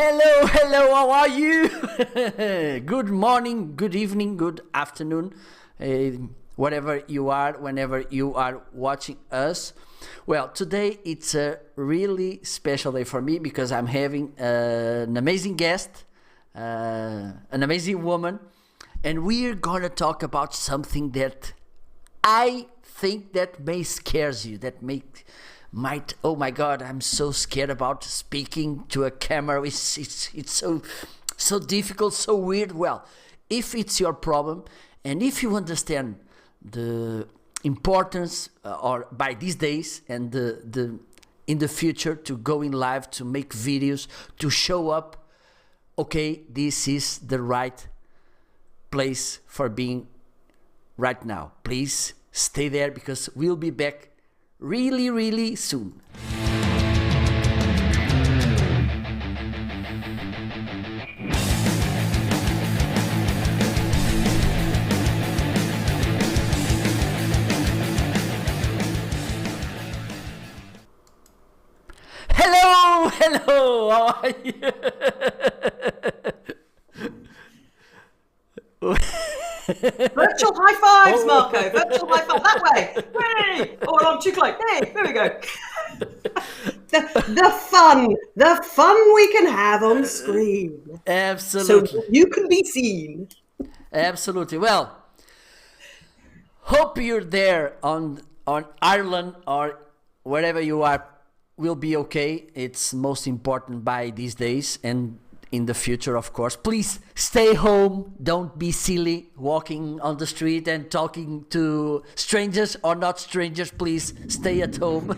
Hello, hello, how are you? Good morning, good evening, good afternoon, wherever you are, whenever you are watching us. Well, today it's a really special day for me because I'm having an amazing guest, an amazing woman, and we're gonna talk about something that I think that may scares you, that might, oh my god, I'm so scared about speaking to a camera. It's so difficult, so weird. Well, if it's your problem and if you understand the importance or by these days and the in the future to go in live, to make videos, to show up, okay, this is the right place for being right now. Please stay there because we'll be back really soon. Hello, how are you? Virtual high fives, Marco. Virtual high five that way. Hey! Oh, I'm too close. Hey, there we go. the fun we can have on screen. Absolutely. So you can be seen. Absolutely. Well, hope you're there on Ireland or wherever you are will be okay. It's most important by these days and in the future, of course. Please stay home. Don't be silly walking on the street and talking to strangers or not strangers. Please stay at home.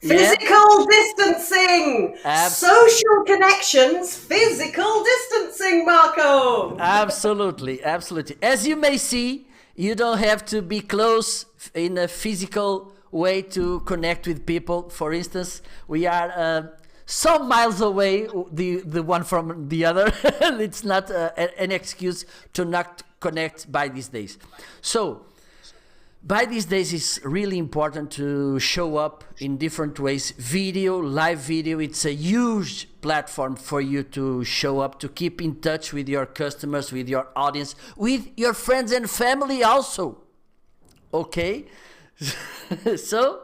Physical distancing. Social connections. Physical distancing, Marco. Absolutely. As you may see, you don't have to be close in a physical way to connect with people. For instance, we are some miles away, the one from the other. It's not an excuse to not connect by these days. So by these days it's really important to show up in different ways. Live video, it's a huge platform for you to show up, to keep in touch with your customers, with your audience, with your friends and family also. Okay? So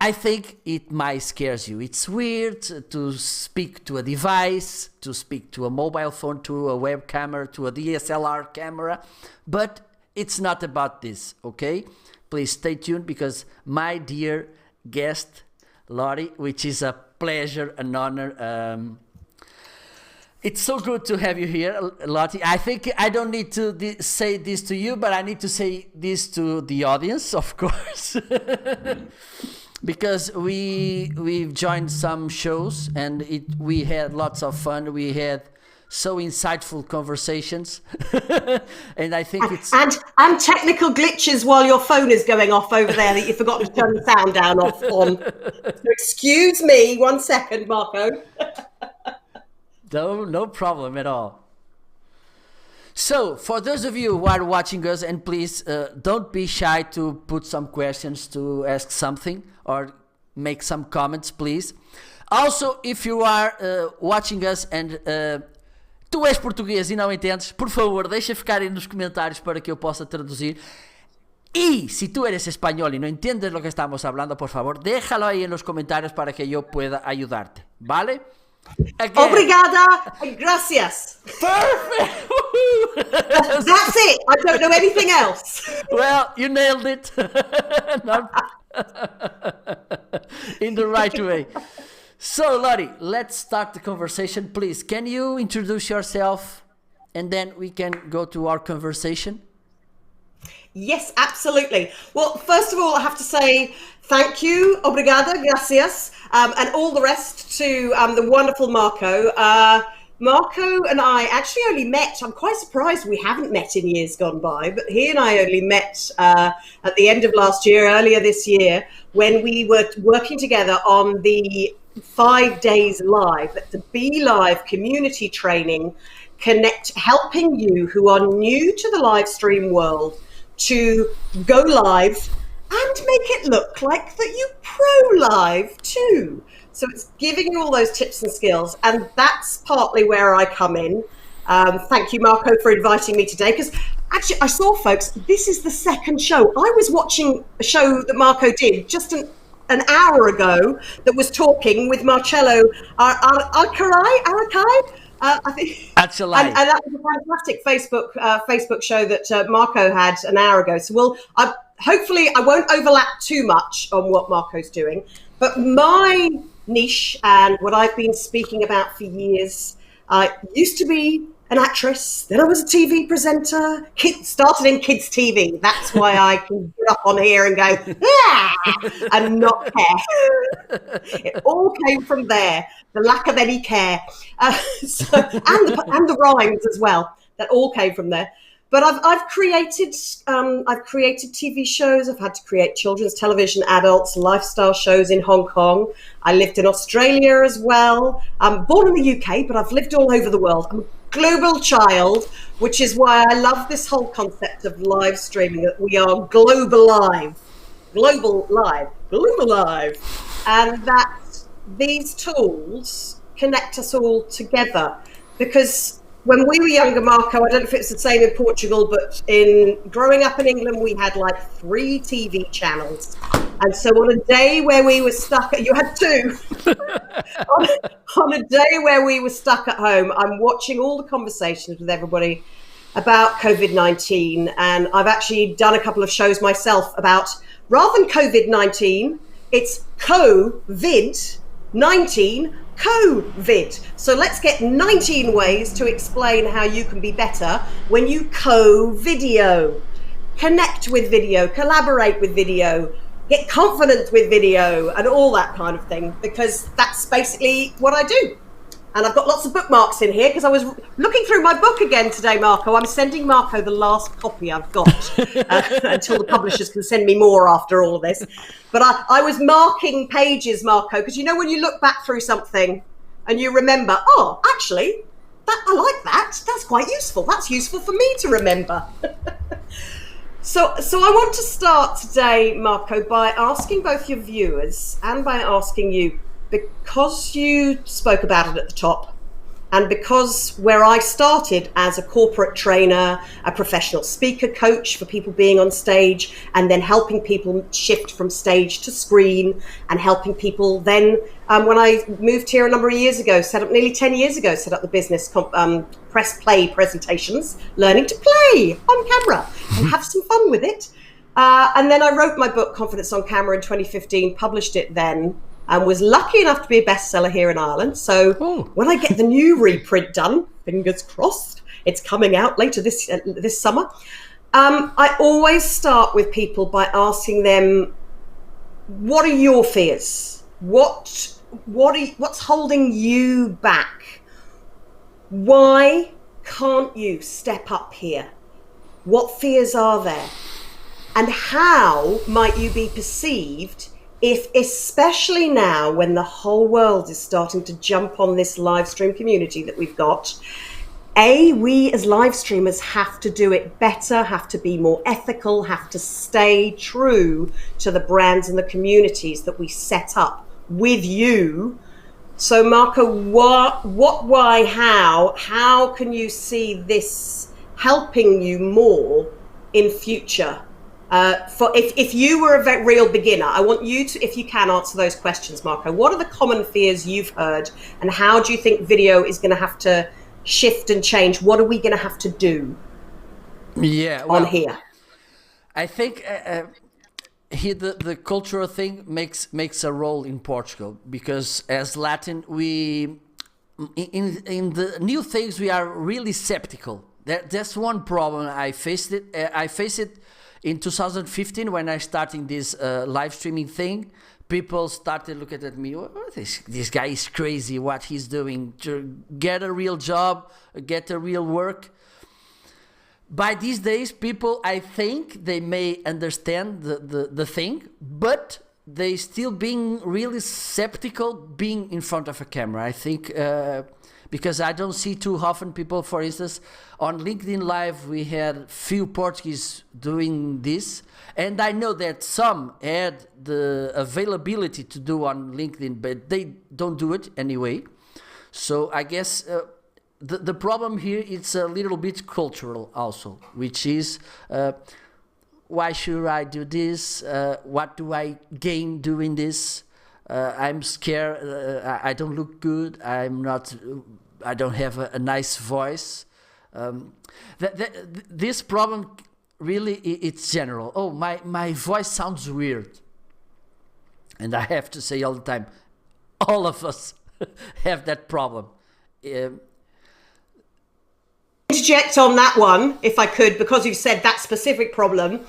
I think it might scares you. It's weird to speak to a device, to speak to a mobile phone, to a web camera, to a DSLR camera, but it's not about this, okay? Please stay tuned because my dear guest, Lottie, which is a pleasure, an honor. It's so good to have you here, Lottie. I think I don't need to say this to you, but I need to say this to the audience, of course. Because we've joined some shows and we had lots of fun. We had so insightful conversations. And I think it's... And technical glitches while your phone is going off over there that you forgot to turn the sound down off on. So excuse me, 1 second, Marco. No problem at all. So, for those of you who are watching us, and please don't be shy to put some questions, to ask something, or make some comments, please. Also, if you are watching us and tu és português e não entendes, por favor, deixa ficar aí nos comentários para que eu possa traduzir. Y si tú eres español y no entiendes lo que estamos hablando, por favor, déjalo ahí en los comentarios para que yo pueda ayudarte, ¿vale? Again. Obrigada and gracias. Perfect. That's it. I don't know anything else. Well, you nailed it. In the right way. So, Lottie, let's start the conversation. Please, can you introduce yourself and then we can go to our conversation? Yes, absolutely. Well, first of all, I have to say thank you, obrigada, gracias, and all the rest to the wonderful Marco. Marco and I actually only met, I'm quite surprised we haven't met in years gone by, but he and I only met at the end of last year, earlier this year, when we were working together on the 5 days live, the Be Live community training, helping you who are new to the live stream world to go live and make it look like that you pro live too. So it's giving you all those tips and skills, and that's partly where I come in. Thank you, Marco, for inviting me today, because actually I saw, folks, this is the second show. I was watching a show that Marco did just an hour ago that was talking with Marchello Arakai. I think, and that was a fantastic Facebook show that Marco had an hour ago. So hopefully I won't overlap too much on what Marco's doing, but my niche and what I've been speaking about for years, used to be an actress, then I was a TV presenter, started in kids TV. That's why I can get up on here and go, and not care. It all came from there, the lack of any care. And the rhymes as well, that all came from there. But I've created TV shows. I've had to create children's television, adults, lifestyle shows in Hong Kong. I lived in Australia as well. I'm born in the UK, but I've lived all over the world. I'm a global child, which is why I love this whole concept of live streaming, that we are global live, and that these tools connect us all together. Because when we were younger, Marco, I don't know if it's the same in Portugal, but growing up in England, we had like 3 TV channels. And so on a day where we were stuck, you had 2. on a day where we were stuck at home, I'm watching all the conversations with everybody about COVID-19. And I've actually done a couple of shows myself about, rather than COVID-19, it's COVID-19. COVID. So let's get 19 ways to explain how you can be better when you co-video. Connect with video, collaborate with video, get confident with video, and all that kind of thing, because that's basically what I do. And I've got lots of bookmarks in here because I was looking through my book again today, Marco. I'm sending Marco the last copy I've got until the publishers can send me more after all of this. But I was marking pages, Marco, because you know when you look back through something and you remember, oh, actually, I like that. That's quite useful. That's useful for me to remember. So I want to start today, Marco, by asking both your viewers and by asking you, because you spoke about it at the top, and because where I started as a corporate trainer, a professional speaker coach for people being on stage, and then helping people shift from stage to screen, and helping people then, when I moved here a number of years ago, nearly 10 years ago, set up the business press play presentations, learning to play on camera and have some fun with it. And then I wrote my book, Confidence on Camera, in 2015, published it then, and was lucky enough to be a bestseller here in Ireland. So when I get the new reprint done, fingers crossed, it's coming out later this summer. I always start with people by asking them, what are your fears? What's holding you back? Why can't you step up here? What fears are there? And how might you be perceived if, especially now when the whole world is starting to jump on this live stream community that we've got, we as live streamers have to do it better, have to be more ethical, have to stay true to the brands and the communities that we set up with you. So Marco, what, why, how can you see this helping you more in future? If you were a real beginner, I want you to, if you can, answer those questions, Marco. What are the common fears you've heard, and how do you think video is going to have to shift and change? What are we going to have to do on here? I think here the cultural thing makes a role in Portugal, because as Latin, we in the new things we are really skeptical. That's one problem I faced it. I faced it in 2015 when I started this live streaming thing. People started looking at me, oh, this guy is crazy, what he's doing, to get a real job, get a real work. By these days, people, I think they may understand the thing, but they still being really skeptical being in front of a camera. I think because I don't see too often people. For instance, on LinkedIn Live, we had few Portuguese doing this, and I know that some had the availability to do on LinkedIn, but they don't do it anyway. So I guess the problem here is a little bit cultural also, which is why should I do this? What do I gain doing this? I'm scared. I don't look good. I'm not. I don't have a nice voice. This problem really it's general. Oh, my voice sounds weird, and I have to say all the time, all of us have that problem. Interject on that one, if I could, because you've said that specific problem.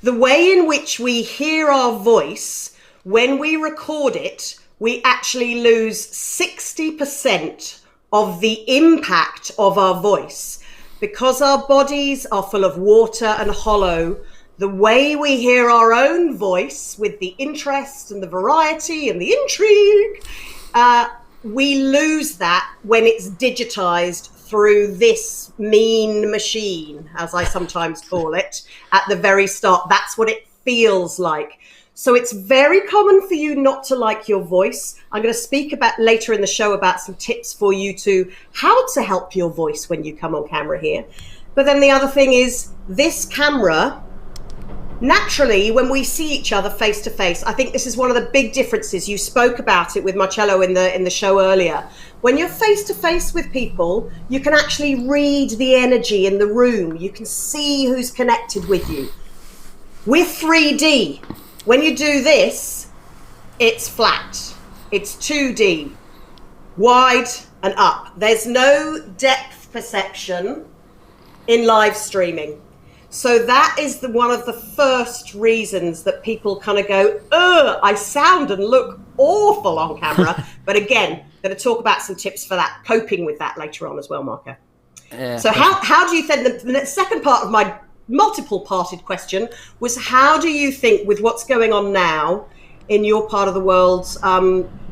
The way in which we hear our voice when we record it, we actually lose 60% of the impact of our voice. Because our bodies are full of water and hollow, the way we hear our own voice with the interest and the variety and the intrigue, we lose that when it's digitized through this mean machine, as I sometimes call it, at the very start. That's what it feels like. So it's very common for you not to like your voice. I'm going to speak about later in the show about some tips for you to how to help your voice when you come on camera here. But then the other thing is this camera, naturally, when we see each other face to face, I think this is one of the big differences. You spoke about it with Marchello in the show earlier. When you're face to face with people, you can actually read the energy in the room. You can see who's connected with you. With 3D, when you do this, it's flat. It's 2D, wide and up. There's no depth perception in live streaming. So that is one of the first reasons that people kind of go, I sound and look awful on camera. But again, I'm going to talk about some tips for that, coping with that later on as well, Marco. So how do you think, the second part of my multiple-parted question was, how do you think with what's going on now in your part of the world,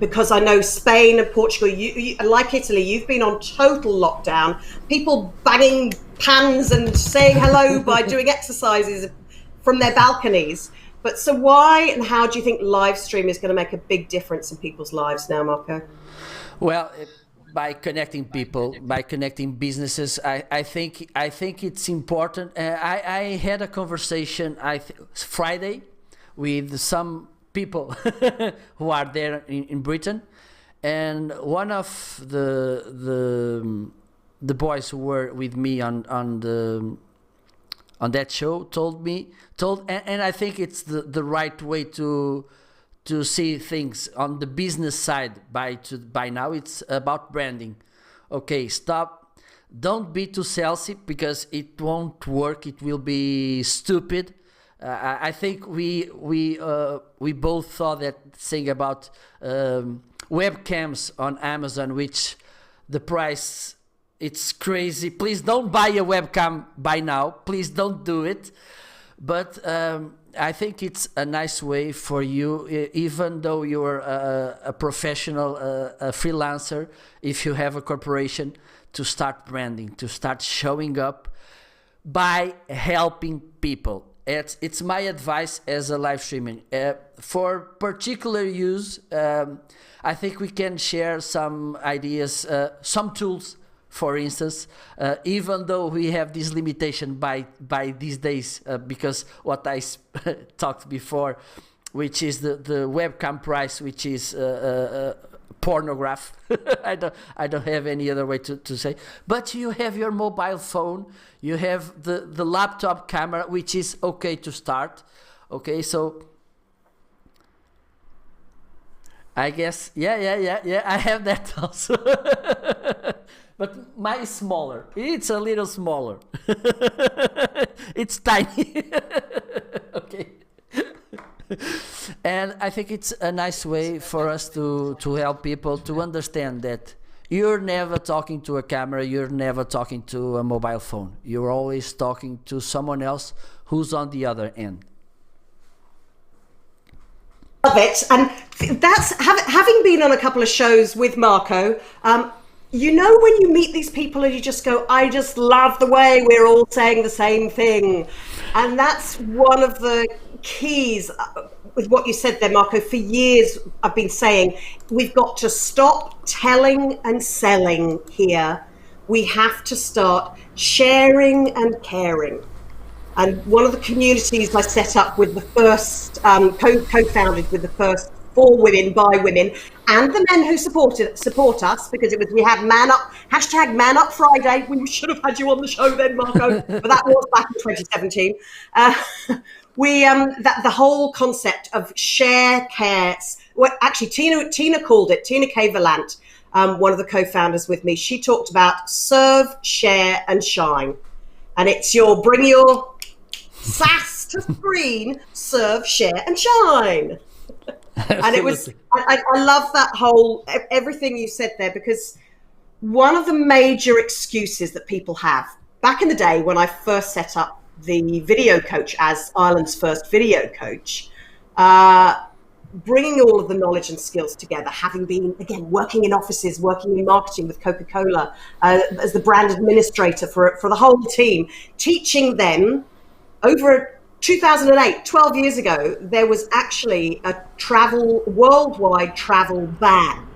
because I know Spain and Portugal, you like Italy, you've been on total lockdown, people banging pans and saying hello by doing exercises from their balconies. But so why and how do you think live stream is going to make a big difference in people's lives now, Marco? Well, by connecting people, by connecting businesses, I think it's important. I had a conversation Friday with some people who are there in Britain, and one of the boys who were with me on that show told, and I think it's the right way to see things on the business side. By now it's about branding. Okay, stop, don't be too salesy, because it won't work, it will be stupid. I think we both thought that thing about webcams on Amazon, which the price, it's crazy. Please don't buy a webcam by now. Please don't do it. But I think it's a nice way for you, even though you're a professional, a freelancer, if you have a corporation, to start branding, to start showing up by helping people. It's my advice as a live streaming. For particular use, I think we can share some ideas, some tools. For instance, even though we have this limitation by these days, because what I talked before, which is the webcam price, which is pornograph. I don't have any other way to say. But you have your mobile phone, you have the laptop camera, which is okay to start. Okay, so I guess yeah. I have that also. But mine is smaller. It's a little smaller. It's tiny. Okay. And I think it's a nice way for us to help people to understand that you're never talking to a camera, you're never talking to a mobile phone. You're always talking to someone else who's on the other end. Love it. And that's having been on a couple of shows with Marco. you know, when you meet these people and you just go, I just love the way we're all saying the same thing. And that's one of the keys with what you said there, Marco. For years, I've been saying, we've got to stop telling and selling here. We have to start sharing and caring. And one of the communities I set up with the first, co-founded with the first for women, by women, and the men who support us, because it was, we had Man Up, hashtag Man Up Friday. We should have had you on the show then, Marco, but that was back in 2017. The whole concept of share, care, well, actually Tina called it, Tina K. Valant, one of the co-founders with me, she talked about serve, share, and shine. And it's your bring your sass to screen, serve, share, and shine. And it was, I love that whole, everything you said there, because one of the major excuses that people have, back in the day when I first set up the video coach as Ireland's first video coach, bringing all of the knowledge and skills together, having been, again, working in offices, working in marketing with Coca-Cola, as the brand administrator for the whole team, teaching them over 2008, 12 years ago, there was actually a worldwide travel ban.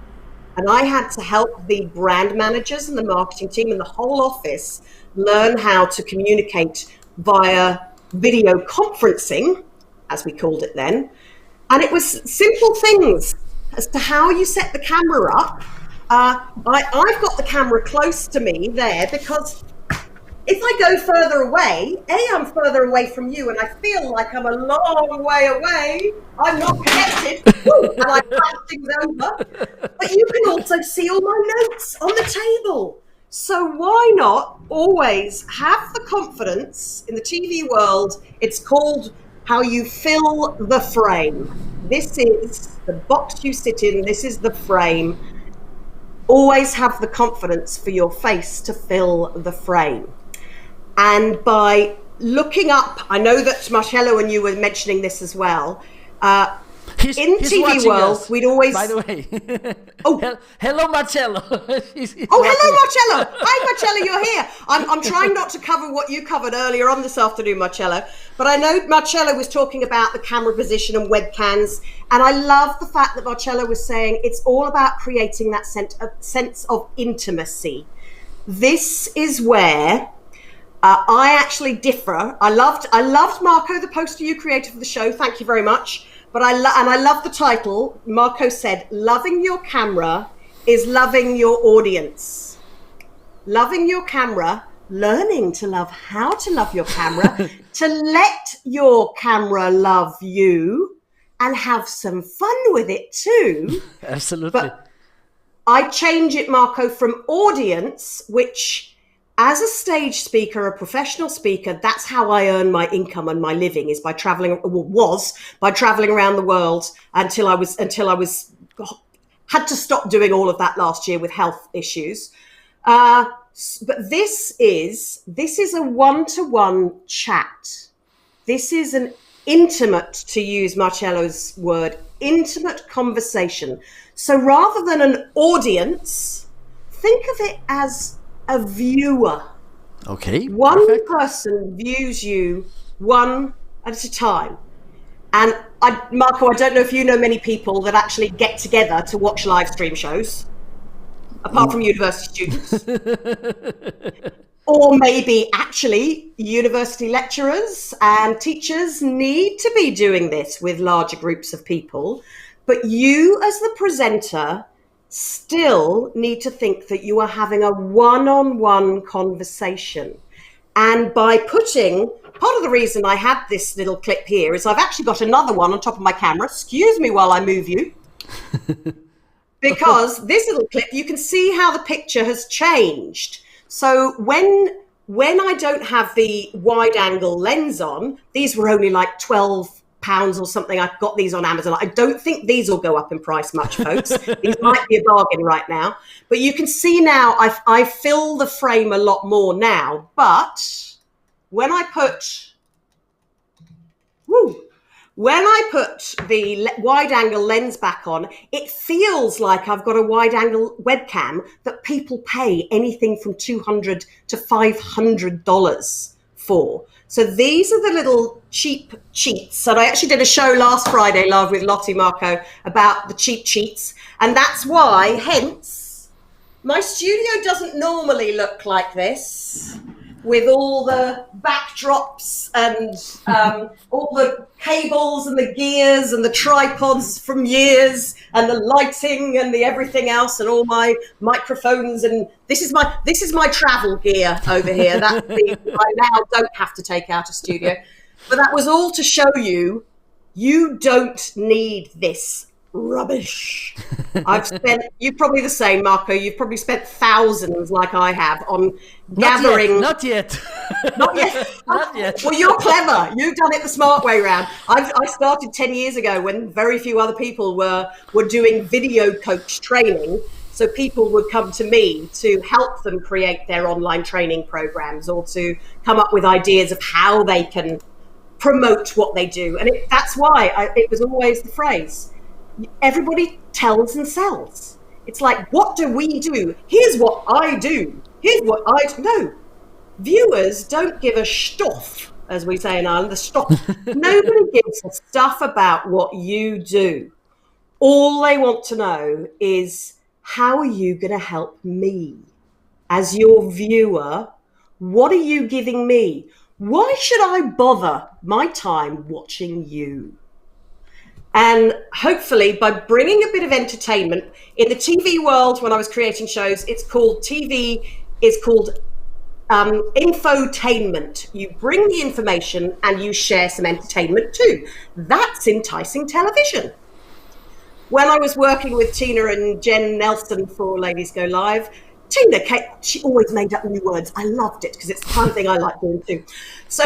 And I had to help the brand managers and the marketing team and the whole office learn how to communicate via video conferencing, as we called it then. And it was simple things as to how you set the camera up. I've got the camera close to me there because if I go further away, I'm further away from you, and I feel like I'm a long way away. I'm not connected, and I pass things over. But you can also see all my notes on the table. So why not always have the confidence in the TV world? It's called how you fill the frame. This is the box you sit in. This is the frame. Always have the confidence for your face to fill the frame. And by looking up, I know that Marchello and you were mentioning this as well. He's TV world, us, we'd always. By the way. Oh, hello, Marchello. Hello, Marchello. Hi, Marchello. You're here. I'm trying not to cover what you covered earlier on this afternoon, Marchello. But I know Marchello was talking about the camera position and webcams, and I love the fact that Marchello was saying it's all about creating that sense of intimacy. This is where. I actually differ. I loved Marco, the poster you created for the show. Thank you very much. But I love the title. Marco said, "Loving your camera is loving your audience. Loving your camera, learning to love how to love your camera, to let your camera love you, and have some fun with it too." Absolutely. But I change it, Marco, from audience, which, as a stage speaker, a professional speaker, that's how I earn my income and my living, is by traveling, by traveling around the world until I had to stop doing all of that last year with health issues. But this is a one-to-one chat. This is an intimate, to use Marcello's word, intimate conversation. So rather than an audience, think of it as a viewer. Okay. One perfect. person views you one at a time. And Marco, I don't know if you know many people that actually get together to watch live stream shows, apart from university students. Or maybe actually university lecturers and teachers need to be doing this with larger groups of people. But you as the presenter still need to think that you are having a one-on-one conversation. And by putting, part of the reason I had this little clip here is I've actually got another one on top of my camera. Excuse me while I move you. Because this little clip, you can see how the picture has changed. So when I don't have the wide angle lens on, these were only like £12 or something. I've got these on Amazon. I don't think these will go up in price much, folks. These might be a bargain right now. But you can see now I fill the frame a lot more now. But when I put When I put the wide angle lens back on, it feels like I've got a wide angle webcam that people pay anything from $200 to $500 for. So these are the little cheap cheats. And I actually did a show last Friday live with Lottie Marco about the cheap cheats. And that's why, hence, my studio doesn't normally look like this, with all the backdrops and all the cables and the gears and the tripods from years and the lighting and the everything else and all my microphones, and this is my travel gear over here. That's the I now don't have to take out a studio. But that was all to show you don't need this rubbish. You're probably the same, Marco. You've probably spent thousands, like I have, on gathering. Not yet. Not yet. Not yet. Well, you're clever. You've done it the smart way round. I started 10 years ago when very few other people were doing video coach training. So people would come to me to help them create their online training programs or to come up with ideas of how they can promote what they do. And that's why it was always the phrase, everybody tells and sells. It's like, what do we do? Here's what I do. Here's what I do. No, viewers don't give a stuff, as we say in Ireland, the stuff. Nobody gives a stuff about what you do. All they want to know is, how are you going to help me? As your viewer, what are you giving me? Why should I bother my time watching you? And hopefully by bringing a bit of entertainment in the TV world, when I was creating shows, TV is called infotainment. You bring the information and you share some entertainment too. That's enticing television. When I was working with Tina and Jen Nelson for Ladies Go Live, Tina, she always made up new words. I loved it because it's the kind of thing I like doing too. So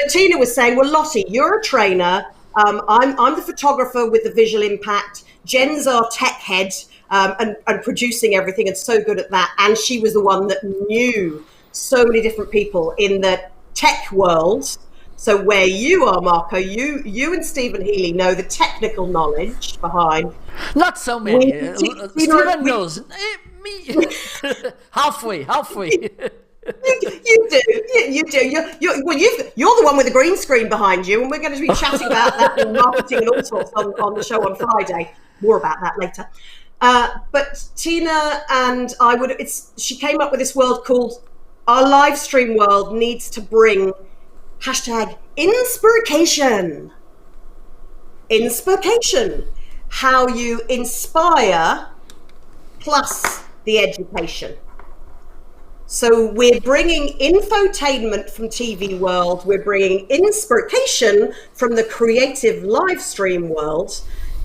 Tina was saying, well, Lottie, you're a trainer. I'm the photographer with the visual impact. Jen's our tech head and producing everything and so good at that. And she was the one that knew so many different people in the tech world. So where you are, Marco, you and Stephen Healy know the technical knowledge behind. Not so many. Stephen knows. Me. halfway. You do. You're the one with the green screen behind you, and we're going to be chatting about that in marketing and all sorts on the show on Friday. More about that later. But Tina and she came up with this world called our live stream world needs to bring #inspiration. Inspiration. How you inspire plus the education. So we're bringing infotainment from TV world. We're bringing inspiration from the creative live stream world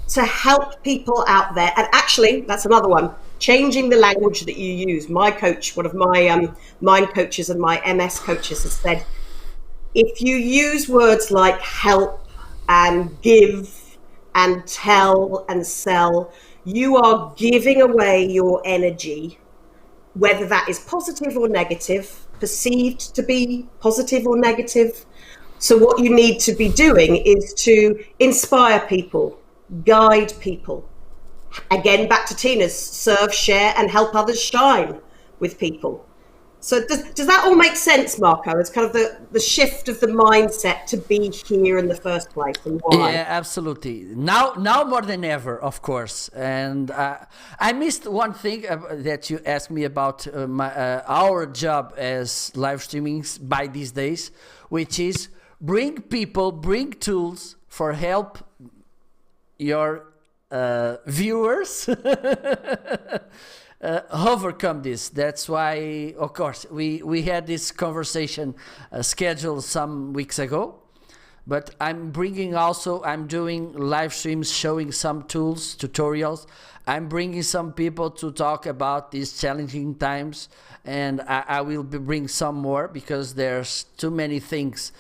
to help people out there. And actually, that's another one, changing the language that you use. My coach, one of my mind coaches and my MS coaches has said, if you use words like help and give and tell and sell, you are giving away your energy, whether that is positive or negative, perceived to be positive or negative. So what you need to be doing is to inspire people, guide people. Again, back to Tina's serve, share, and help others shine with people. So does that all make sense, Marco? It's kind of the shift of the mindset to be here in the first place and why. Yeah, absolutely. Now more than ever, of course. And I missed one thing that you asked me about our job as live streamings by these days, which is bring tools for help your viewers overcome this. That's why, of course, we had this conversation scheduled some weeks ago, but I'm doing live streams showing some tools, tutorials. I'm bringing some people to talk about these challenging times, and I will bring some more because there's too many things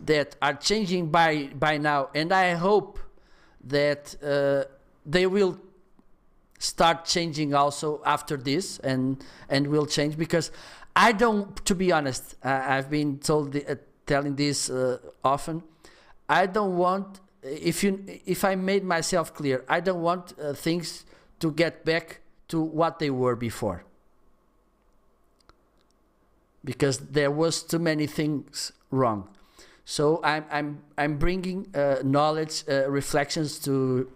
that are changing by now, and I hope that they will start changing also after this and will change, because I don't, to be honest, I've been telling this often, I don't want if I made myself clear, I don't want things to get back to what they were before, because there was too many things wrong. So I'm bringing knowledge, reflections to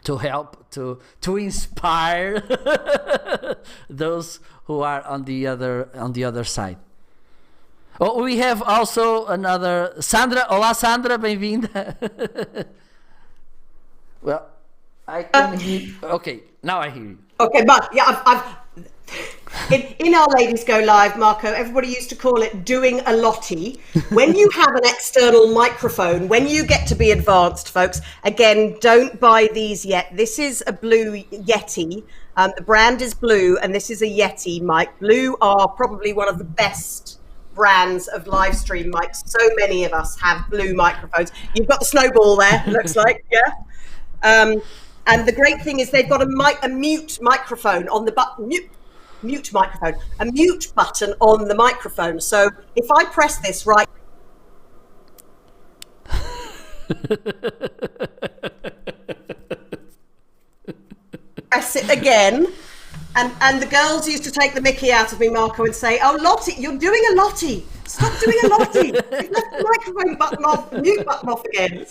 help to inspire those who are on the other side. Oh, we have also another Sandra. Olá, Sandra, bem-vinda. Well, I can hear. Okay, now I hear you. Okay, but yeah, in our Ladies Go Live, Marco, everybody used to call it doing a lottie. When you have an external microphone, when you get to be advanced, folks, again, don't buy these yet. This is a Blue Yeti. The brand is Blue, and this is a Yeti mic. Blue are probably one of the best brands of live stream mics. So many of us have Blue microphones. You've got the snowball there, looks like, yeah. And the great thing is they've got a mute microphone on the button. Mute microphone, a mute button on the microphone. So if I press this right, press it again, and the girls used to take the mickey out of me, Marco, and say, "Oh, Lottie, you're doing a Lottie. Stop doing a Lottie. You've left the microphone button off, mute button off again."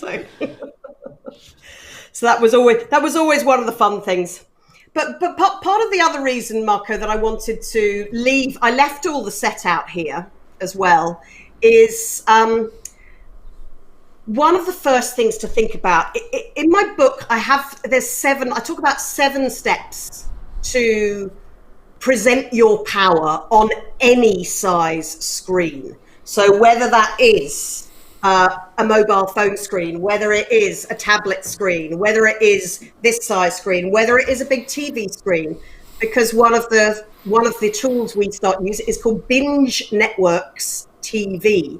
So that was always one of the fun things. But part of the other reason, Marco, that I wanted to leave, I left all the set out here as well, is one of the first things to think about. In my book, I talk about 7 steps to present your power on any size screen. So whether that is a mobile phone screen, whether it is a tablet screen, whether it is this size screen, whether it is a big TV screen, because one of the tools we start using is called Binge Networks TV,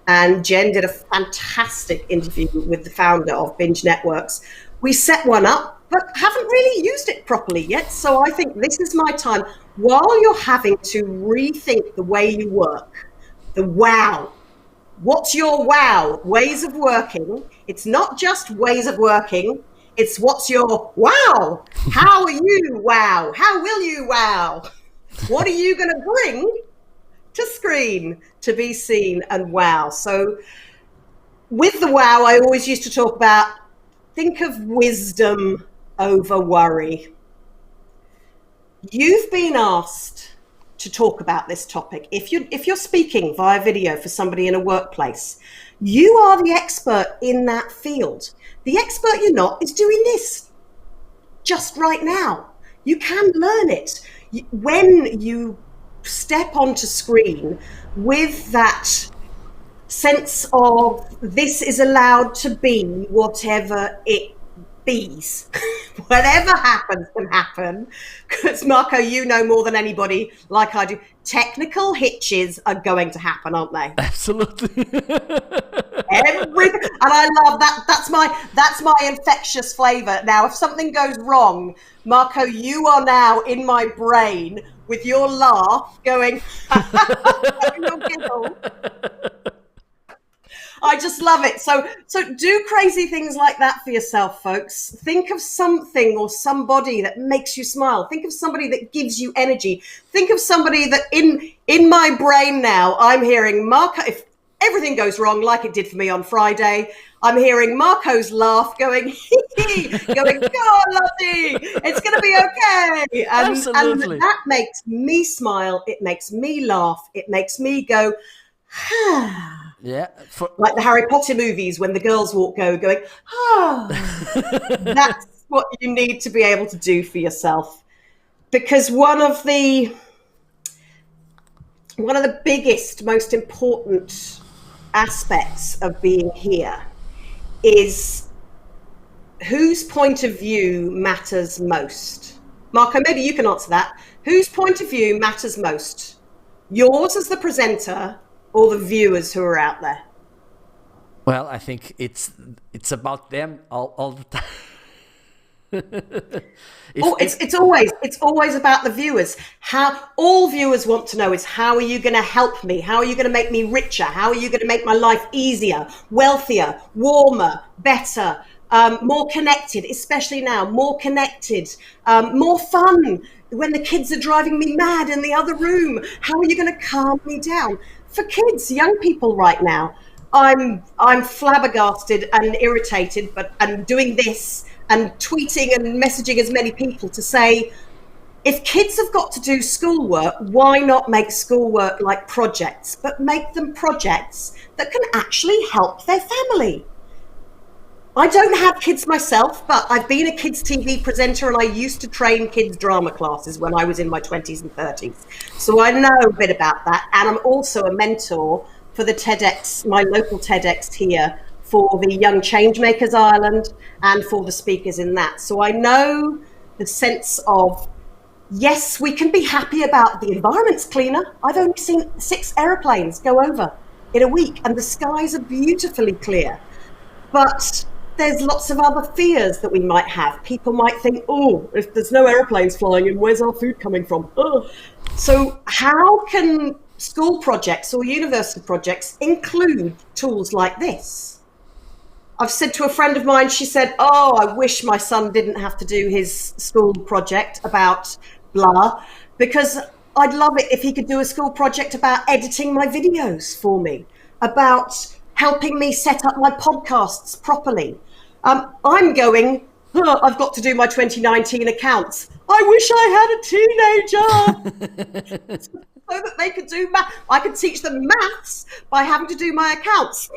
and Jen did a fantastic interview with the founder of Binge Networks. We set one up, but haven't really used it properly yet. So I think this is my time, while you're having to rethink the way you work, the wow. What's your wow? Ways of working. It's not just ways of working. It's what's your wow? How are you wow? How will you wow? What are you going to bring to screen to be seen and wow? So with the wow, I always used to talk about, think of wisdom over worry. You've been asked to talk about this topic. If you're speaking via video for somebody in a workplace, you are the expert in that field. The expert you're not is doing this just right now. You can learn it. When you step onto screen with that sense of this is allowed to be whatever it bees. Whatever happens can happen, because Marco, you know more than anybody, like I do, technical hitches are going to happen, aren't they? Absolutely. Everything, and I love that. That's my infectious flavor. Now, if something goes wrong, Marco, you are now in my brain with your laugh going, your giggle. I just love it. So do crazy things like that for yourself, folks. Think of something or somebody that makes you smile. Think of somebody that gives you energy. Think of somebody that in my brain now, I'm hearing Marco, if everything goes wrong like it did for me on Friday, I'm hearing Marco's laugh going, going, go on, Lottie, it's going to be okay. And that makes me smile. It makes me laugh. It makes me go, yeah, like the Harry Potter movies when the girls going, that's what you need to be able to do for yourself. Because one of the biggest, most important aspects of being here is whose point of view matters most. Marco, maybe you can answer that. Whose point of view matters most? Yours as the presenter, or the viewers who are out there? Well, I think it's about them all the time. It's always about the viewers. How all viewers want to know is, how are you going to help me? How are you going to make me richer? How are you going to make my life easier, wealthier, warmer, better, more connected, especially now, more connected, more fun when the kids are driving me mad in the other room? How are you going to calm me down? For kids, young people right now, I'm flabbergasted and irritated, but I'm doing this and tweeting and messaging as many people to say, if kids have got to do schoolwork, why not make schoolwork like projects, but make them projects that can actually help their family? I don't have kids myself, but I've been a kids TV presenter, and I used to train kids drama classes when I was in my 20s and 30s. So I know a bit about that. And I'm also a mentor for the TEDx, my local TEDx here, for the Young Changemakers Ireland and for the speakers in that. So I know the sense of, yes, we can be happy about the environment's cleaner. I've only seen 6 aeroplanes go over in a week, and the skies are beautifully clear. But there's lots of other fears that we might have. People might think, oh, if there's no aeroplanes flying in, where's our food coming from? Oh. So how can school projects or university projects include tools like this? I've said to a friend of mine, she said, oh, I wish my son didn't have to do his school project about blah, because I'd love it if he could do a school project about editing my videos for me, about helping me set up my podcasts properly. I'm going, oh, I've got to do my 2019 accounts. I wish I had a teenager so that they could do math. I could teach them maths by having to do my accounts.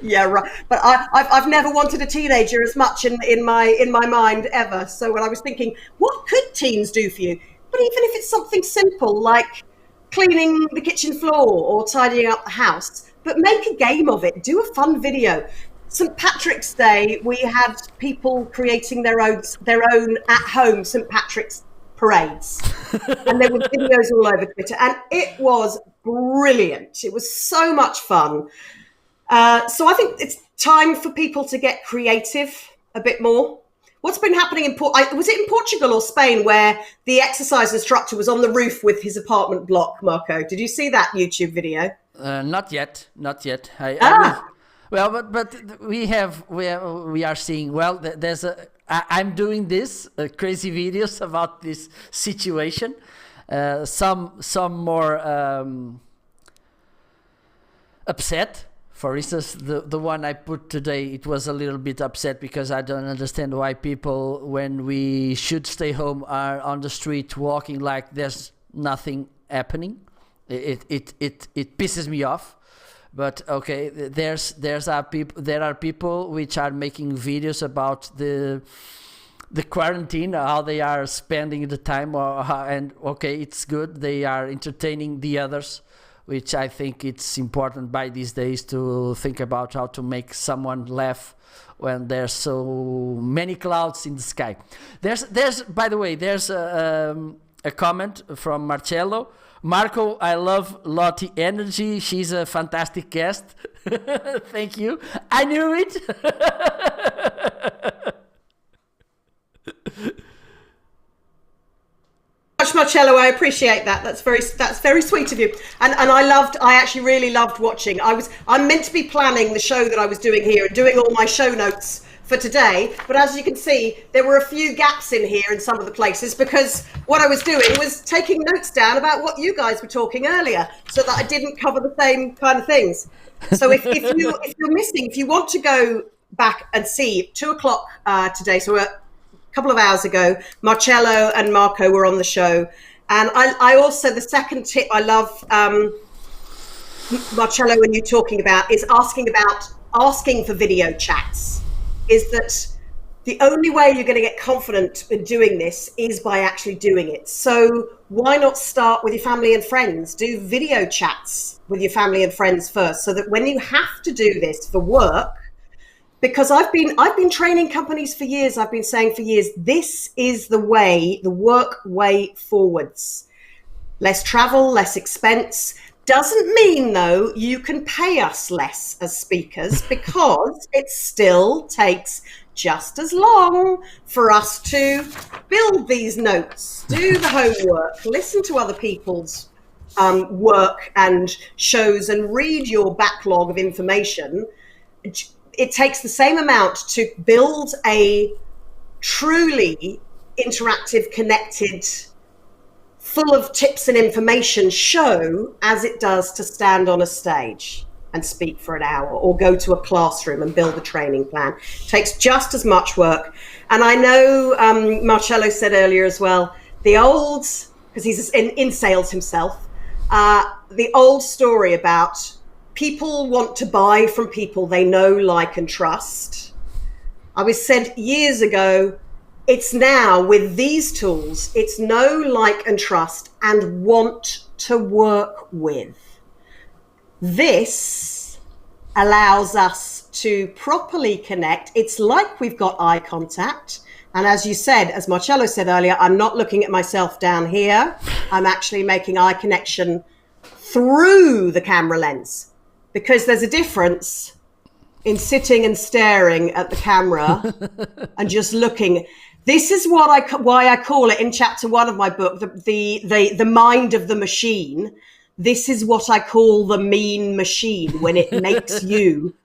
Yeah, right. But I've never wanted a teenager as much in my mind ever. So when I was thinking, what could teens do for you? But even if it's something simple like cleaning the kitchen floor or tidying up the house, but make a game of it. Do a fun video. St. Patrick's Day, we had people creating their own at-home St. Patrick's parades. And there were videos all over Twitter. And it was brilliant. It was so much fun. So I think it's time for people to get creative a bit more. What's been happening was it in Portugal or Spain where the exercise instructor was on the roof with his apartment block, Marco? Did you see that YouTube video? Not yet. Well, but we are seeing. Well, I'm doing this crazy videos about this situation. Some more upset. For instance, the one I put today, it was a little bit upset because I don't understand why people, when we should stay home, are on the street walking like there's nothing happening. It pisses me off. But okay, there are people which are making videos about the quarantine, how they are spending the time, and okay, it's good. They are entertaining the others, which I think it's important by these days to think about how to make someone laugh when there's so many clouds in the sky. There's by the way, there's a comment from Marchello. Marco, I love Lottie energy. She's a fantastic guest. Thank you. I knew it. Marchello, I appreciate that. That's very sweet of you. And I actually really loved watching. I'm meant to be planning the show that I was doing here and doing all my show notes for today, but as you can see, there were a few gaps in here in some of the places because what I was doing was taking notes down about what you guys were talking earlier so that I didn't cover the same kind of things. So if you're missing, if you want to go back and see 2:00 today, so a couple of hours ago, Marchello and Marco were on the show. And I also, the second tip I love, Marchello, when you're talking about, is asking for video chats. Is that the only way you're going to get confident in doing this is by actually doing it. So why not start with your family and friends? Do video chats with your family and friends first, so that when you have to do this for work, because I've been training companies for years, I've been saying for years, this is the way, the work way forwards. Less travel, less expense. Doesn't mean, though, you can pay us less as speakers because it still takes just as long for us to build these notes, do the homework, listen to other people's work and shows and read your backlog of information. It takes the same amount to build a truly interactive, connected, full of tips and information show as it does to stand on a stage and speak for an hour or go to a classroom and build a training plan. It takes just as much work. And I know Marchello said earlier as well, the old, because he's in sales himself, the old story about people want to buy from people they know, like, and trust. I was said years ago, it's now with these tools, it's know, like, and trust and want to work with. This allows us to properly connect. It's like we've got eye contact. And as you said, as Marchello said earlier, I'm not looking at myself down here. I'm actually making eye connection through the camera lens, because there's a difference in sitting and staring at the camera and just looking. This is why I call it in chapter 1 of my book, the mind of the machine. This is what I call the mean machine, when it makes you,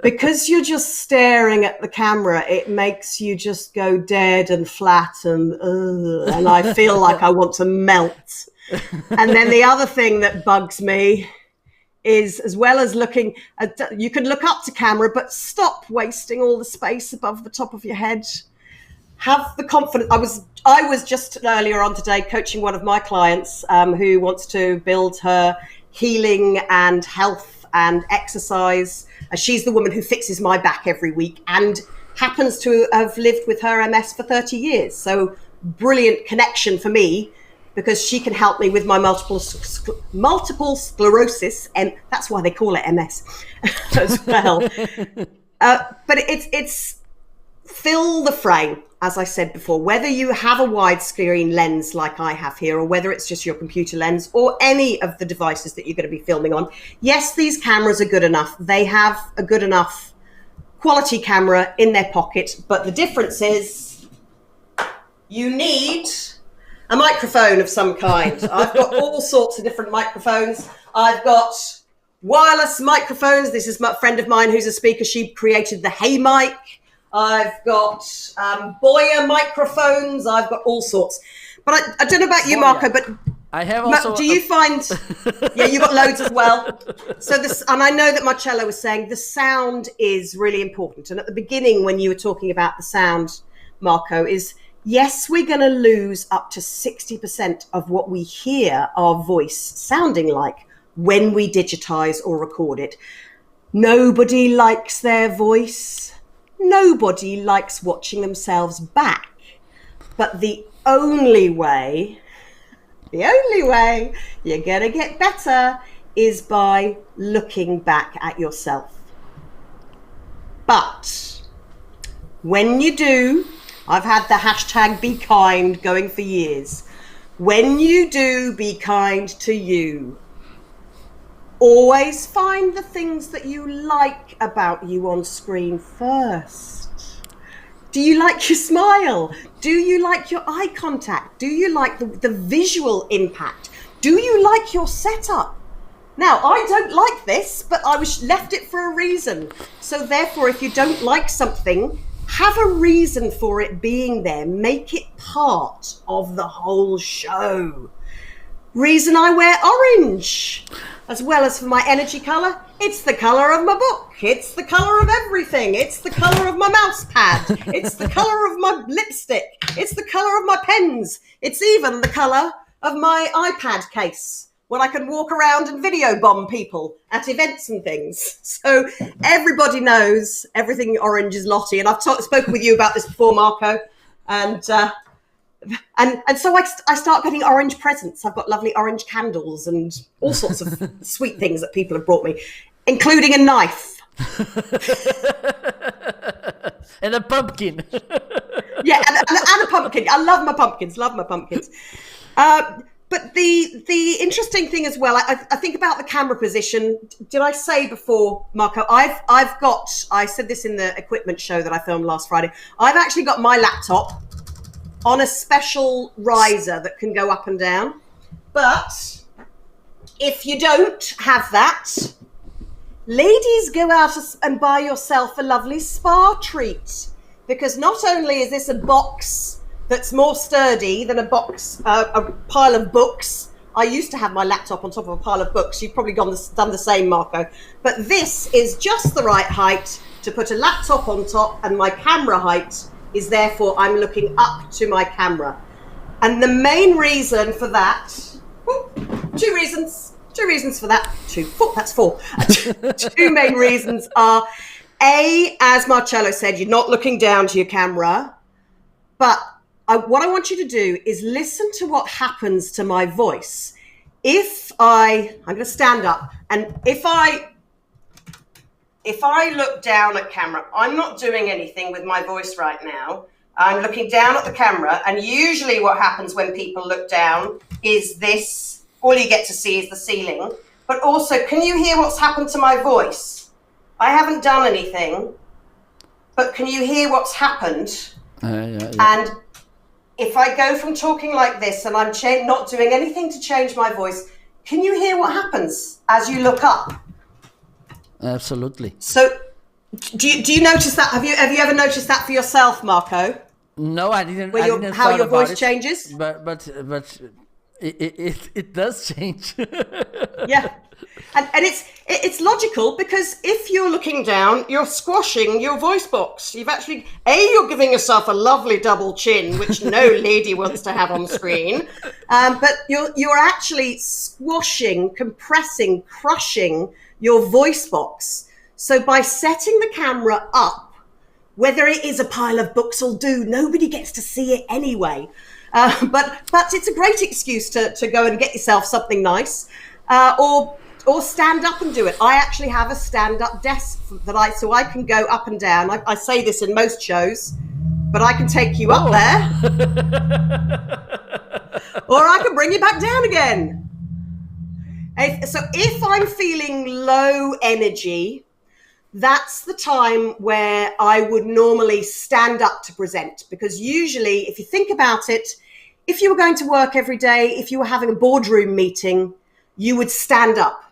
because you're just staring at the camera, it makes you just go dead and flat and I feel like I want to melt. And then the other thing that bugs me is, as well as looking at, you can look up to camera, but stop wasting all the space above the top of your head. Have the confidence. I was just earlier on today coaching one of my clients who wants to build her healing and health and exercise. She's the woman who fixes my back every week and happens to have lived with her MS for 30 years. So brilliant connection for me, because she can help me with my multiple sclerosis, and that's why they call it MS as well. But it's fill the frame, as I said before, whether you have a widescreen lens like I have here, or whether it's just your computer lens or any of the devices that you're going to be filming on. Yes, these cameras are good enough. They have a good enough quality camera in their pocket, but the difference is you need a microphone of some kind. I've got all sorts of different microphones. I've got wireless microphones. This is a friend of mine who's a speaker. She created the Hey Mic. I've got Boya microphones. I've got all sorts. But I don't know about you, Marco, but I have also. Do you find? Yeah, you got loads as well. So this, and I know that Marchello was saying the sound is really important. And at the beginning, when you were talking about the sound, Marco, is yes, we're going to lose up to 60% of what we hear our voice sounding like when we digitize or record it. Nobody likes their voice. Nobody likes watching themselves back. But the only way you're going to get better is by looking back at yourself. But when you do, I've had the hashtag be kind going for years. When you do be kind to you, always find the things that you like about you on screen first. Do you like your smile? Do you like your eye contact? Do you like the visual impact? Do you like your setup? Now, I don't like this, but I was left it for a reason. So therefore, if you don't like something, have a reason for it being there. Make it part of the whole show. Reason I wear orange, as well as for my energy colour, it's the colour of my book. It's the colour of everything. It's the colour of my mouse pad. It's the colour of my lipstick. It's the colour of my pens. It's even the colour of my iPad case, when I can walk around and video bomb people at events and things. So everybody knows everything orange is Lottie. And I've spoken with you about this before, Marco. And so I start getting orange presents. I've got lovely orange candles and all sorts of sweet things that people have brought me, including a knife. And a pumpkin. Yeah, and a pumpkin. I love my pumpkins. But the interesting thing as well, I think about the camera position. Did I say before, Marco? I said this in the equipment show that I filmed last Friday. I've actually got my laptop on a special riser that can go up and down. But if you don't have that, ladies, go out and buy yourself a lovely spa treat, because not only is this a box that's more sturdy than a pile of books. I used to have my laptop on top of a pile of books. You've probably done the same, Marco. But this is just the right height to put a laptop on top, and my camera height is therefore I'm looking up to my camera. And the main reason for that, two reasons for that, that's four. Two main reasons are, A, as Marcello said, you're not looking down to your camera, but what I want you to do is listen to what happens to my voice. I'm going to stand up, and if I look down at camera, I'm not doing anything with my voice right now. I'm looking down at the camera, and usually what happens when people look down is this. All you get to see is the ceiling. But also, can you hear what's happened to my voice? I haven't done anything, but can you hear what's happened? Yeah. And if I go from talking like this and I'm not doing anything to change my voice, can you hear what happens as you look up? Absolutely. So, do you notice that? Have you ever noticed that for yourself, Marco? No, I didn't. How your voice changes? But it does change. Yeah. And it's logical, because if you're looking down, you're squashing your voice box. You're giving yourself a lovely double chin, which no lady wants to have on screen. But you're actually squashing, compressing, crushing your voice box. So by setting the camera up, whether it is a pile of books will do, nobody gets to see it anyway. But it's a great excuse to go and get yourself something nice, or stand up and do it. I actually have a stand-up desk so I can go up and down. I say this in most shows, but I can take you up there, or I can bring you back down again. So if I'm feeling low energy, that's the time where I would normally stand up to present, because usually, if you think about it, if you were going to work every day, if you were having a boardroom meeting, you would stand up.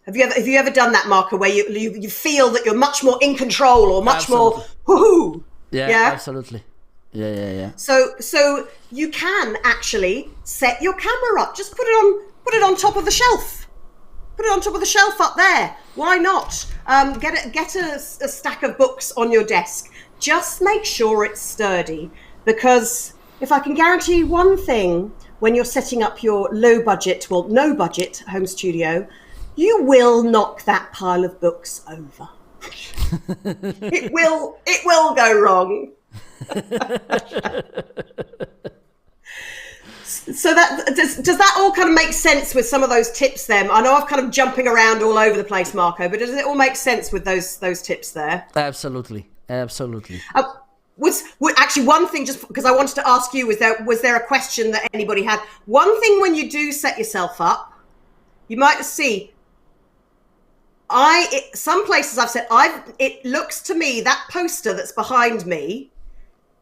Have you ever done that, Marco, where you feel that you're much more in control, or much more woohoo? Yeah, absolutely. Yeah. So you can actually set your camera up. Just put it on top of the shelf. Put it on top of the shelf up there. Why not? Get a stack of books on your desk. Just make sure it's sturdy, because if I can guarantee you one thing, when you're setting up your no budget home studio, you will knock that pile of books over. It will go wrong. So that does that all kind of make sense with some of those tips then? I know I've kind of jumping around all over the place, Marco, but does it all make sense with those tips there? Absolutely. Was actually one thing, just because I wanted to ask you, was there a question that anybody had? One thing, when you do set yourself up, you might see. Some places I've said, it looks to me, that poster that's behind me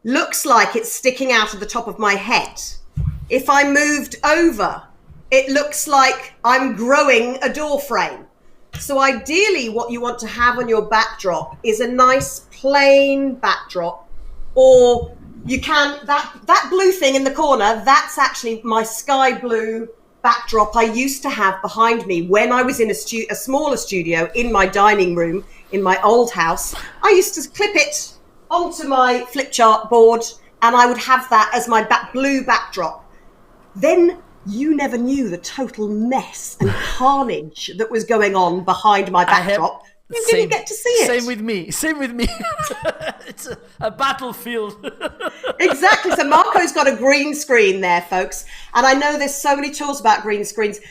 looks like it's sticking out of the top of my head. If I moved over, it looks like I'm growing a door frame. So ideally, what you want to have on your backdrop is a nice plain backdrop, or you can, that blue thing in the corner, that's actually my sky blue backdrop I used to have behind me when I was in a smaller studio in my dining room in my old house. I used to clip it onto my flip chart board, and I would have that as my blue backdrop. Then you never knew the total mess and carnage that was going on behind my backdrop. You didn't get to see it. Same with me. It's a battlefield. Exactly. So Marco's got a green screen there, folks. And I know there's so many tools about green screens.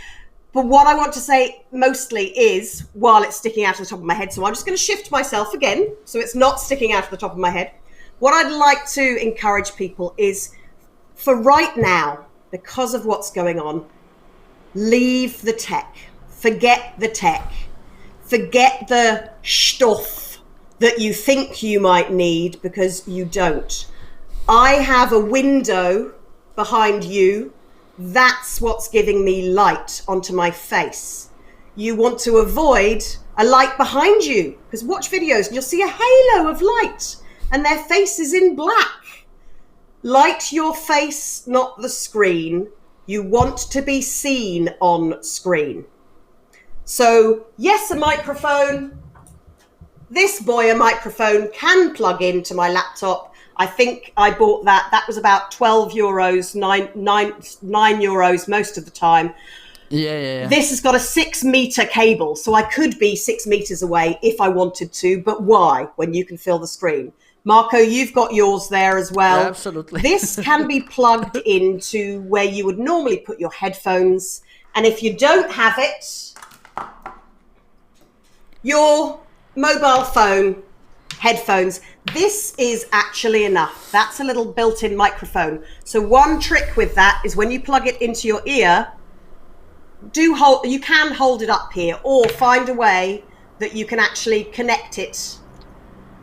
But what I want to say mostly is, while it's sticking out of the top of my head, so I'm just going to shift myself again so it's not sticking out of the top of my head. What I'd like to encourage people is, for right now, because of what's going on, leave the tech. Forget the tech. Forget the stuff that you think you might need, because you don't. I have a window behind you. That's what's giving me light onto my face. You want to avoid a light behind you, because watch videos and you'll see a halo of light and their face is in black. Light your face, not the screen. You want to be seen on screen. So yes, a microphone. This boy, a microphone, can plug into my laptop. I think I bought that. That was about 12 euros, nine euros most of the time. Yeah. This has got a 6-meter cable, so I could be 6 meters away if I wanted to, but why, when you can fill the screen? Marco, you've got yours there as well. Yeah, absolutely. This can be plugged into where you would normally put your headphones. And if you don't have it, your mobile phone headphones, this is actually enough. That's a little built-in microphone. So one trick with that is when you plug it into your ear, you can hold it up here, or find a way that you can actually connect it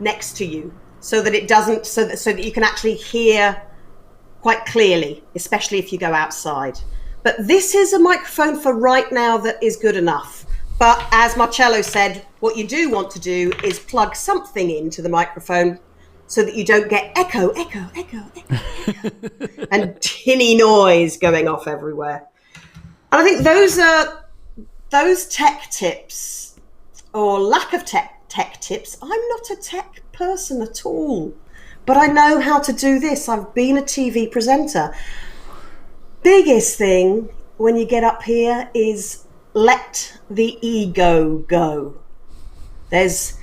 next to you so that it doesn't, so that you can actually hear quite clearly, especially if you go outside. But this is a microphone for right now that is good enough. But as Marchello said, what you do want to do is plug something into the microphone so that you don't get echo, and tinny noise going off everywhere. And I think those tech tips, or lack of tech tips. I'm not a tech person at all, but I know how to do this. I've been a TV presenter. Biggest thing when you get up here is let the ego go. Get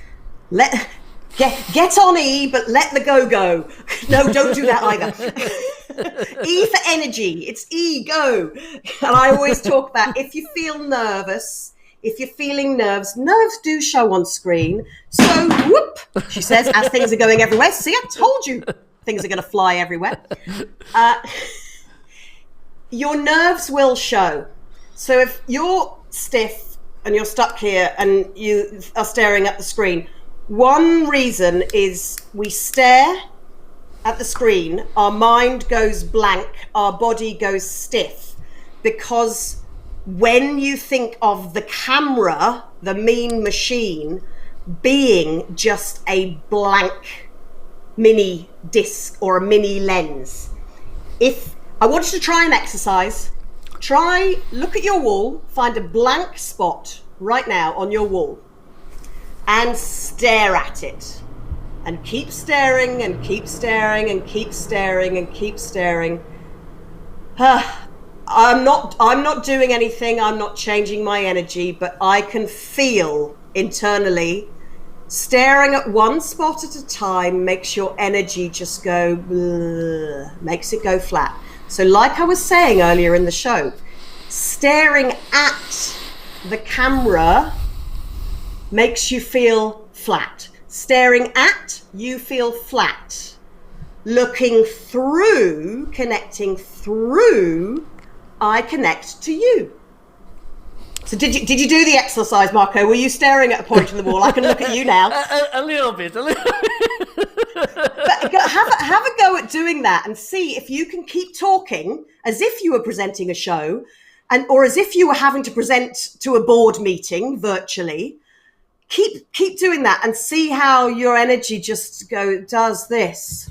on E, but let the go. No, don't do that either. E for energy. It's ego. And I always talk about, if you feel nervous, if you're feeling nerves do show on screen. So, whoop, she says, as things are going everywhere. See, I told you things are going to fly everywhere. Your nerves will show. So if you're stiff and you're stuck here and you are staring at the screen, one reason is we stare at the screen, our mind goes blank, our body goes stiff, because when you think of the camera, the mean machine, being just a blank mini disc or a mini lens. If I want you to try an exercise, look at your wall, find a blank spot right now on your wall and stare at it. And keep staring and keep staring and keep staring and keep staring. I'm not doing anything, I'm not changing my energy, but I can feel internally staring at one spot at a time makes your energy just go, bleh, makes it go flat. So like I was saying earlier in the show, staring at the camera makes you feel flat. Staring at, you feel flat. Looking through, connecting through, I connect to you. So did you do the exercise, Marco? Were you staring at a point in the wall? I can look at you now. A little bit. But have a go at doing that and see if you can keep talking as if you were presenting a show, or as if you were having to present to a board meeting virtually. Keep doing that and see how your energy just does this,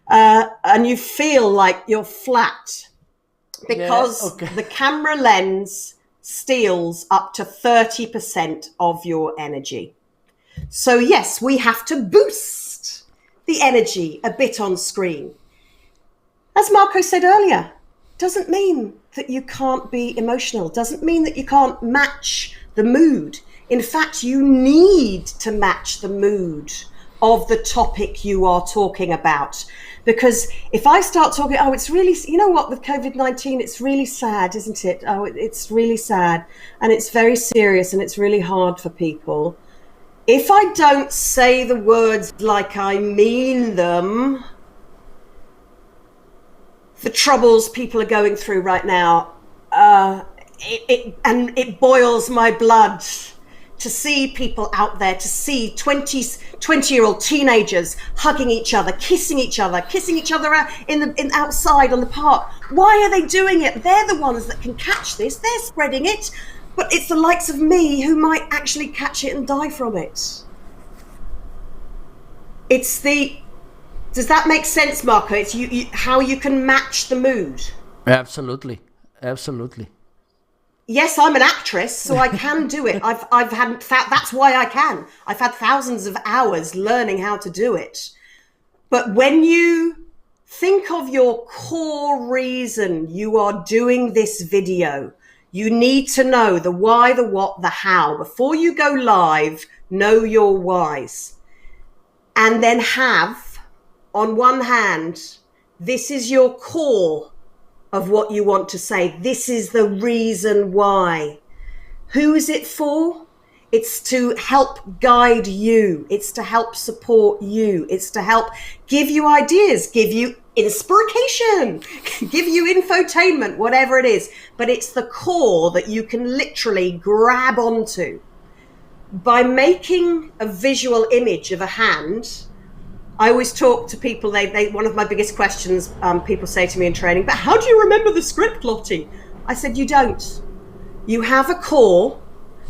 and you feel like you're flat, because the camera lens steals up to 30% of your energy. So yes, we have to boost the energy a bit on screen. As Marco said earlier, doesn't mean that you can't be emotional, doesn't mean that you can't match the mood. In fact, you need to match the mood of the topic you are talking about. Because if I start talking, it's really, you know what, with COVID-19, it's really sad, isn't it? It's really sad. And it's very serious and it's really hard for people. If I don't say the words like I mean them, the troubles people are going through right now. It boils my blood to see people out there, to see 20-year-old teenagers hugging each other, kissing each other in outside on the park. Why are they doing it? They're the ones that can catch this. They're spreading it. But it's the likes of me who might actually catch it and die from it. Does that make sense, Marco? It's how you can match the mood. Absolutely. Absolutely. Yes, I'm an actress, so I can do it. That's why I can. I've had thousands of hours learning how to do it. But when you think of your core reason you are doing this video, you need to know the why, the what, the how. Before you go live, know your whys. And then have, on one hand, this is your core of what you want to say. This is the reason why. Who is it for? It's to help guide you. It's to help support you. It's to help give you ideas, give you inspiration, give you infotainment, whatever it is. But it's the core that you can literally grab onto. By making a visual image of a hand, I always talk to people, one of my biggest questions people say to me in training, but how do you remember the script, Lottie? I said, you don't. You have a core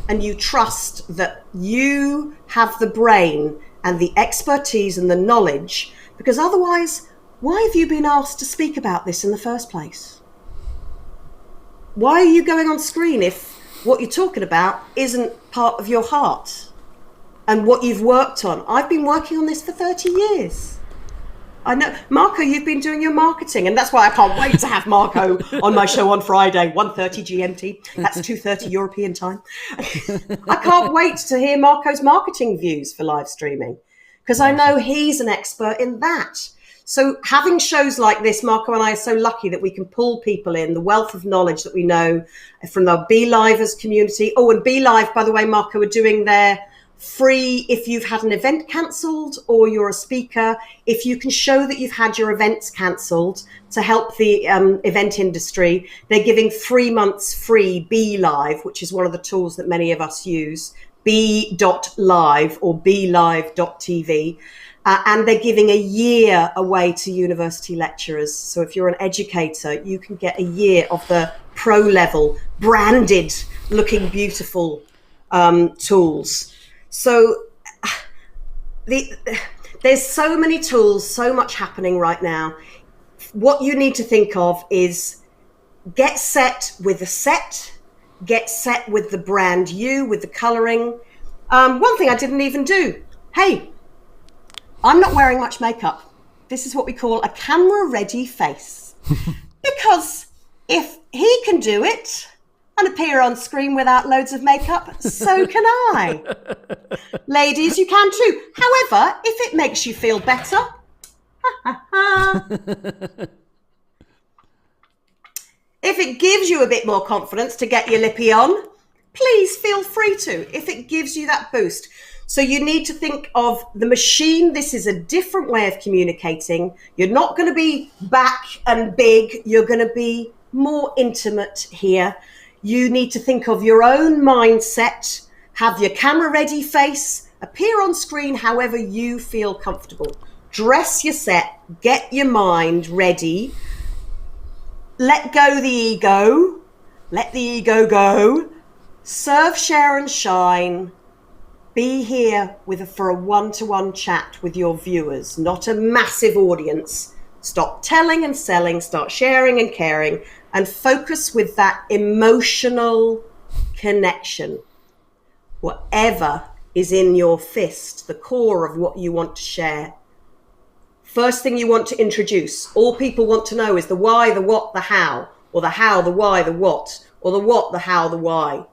and you trust that you have the brain and the expertise and the knowledge, because otherwise, why have you been asked to speak about this in the first place? Why are you going on screen if what you're talking about isn't part of your heart and what you've worked on? I've been working on this for 30 years. I know, Marco, you've been doing your marketing, and that's why I can't wait to have Marco on my show on Friday, 1:30 GMT. That's 2:30 European time. I can't wait to hear Marco's marketing views for live streaming, because I know he's an expert in that. So having shows like this, Marco and I are so lucky that we can pull people in, the wealth of knowledge that we know from the Be Livers community. Oh, and Be Live, by the way, Marco, are doing their free, if you've had an event cancelled or you're a speaker, if you can show that you've had your events cancelled to help the event industry, they're giving 3 months free Be Live, which is one of the tools that many of us use, be.live or belive.tv. And they're giving a year away to university lecturers. So if you're an educator, you can get a year of the pro level, branded, looking beautiful tools. So there's so many tools, so much happening right now. What you need to think of is get set with the set, get set with the brand you, with the coloring. One thing I didn't even do. Hey, I'm not wearing much makeup. This is what we call a camera-ready face. Because if he can do it and appear on screen without loads of makeup, so can I. Ladies, you can too. However, if it makes you feel better, if it gives you a bit more confidence to get your lippy on, please feel free to, if it gives you that boost. So you need to think of the machine. This is a different way of communicating. You're not going to be back and big. You're going to be more intimate here. You need to think of your own mindset, have your camera ready face, appear on screen however you feel comfortable. Dress your set, get your mind ready. Let go the ego. Let the ego go. Serve, share and shine. Be here for a one-to-one chat with your viewers, not a massive audience. Stop telling and selling, start sharing and caring, and focus with that emotional connection. Whatever is in your fist, the core of what you want to share. First thing you want to introduce, all people want to know is the why, the what, the how, or the how, the why, the what, or the what, the how, the why.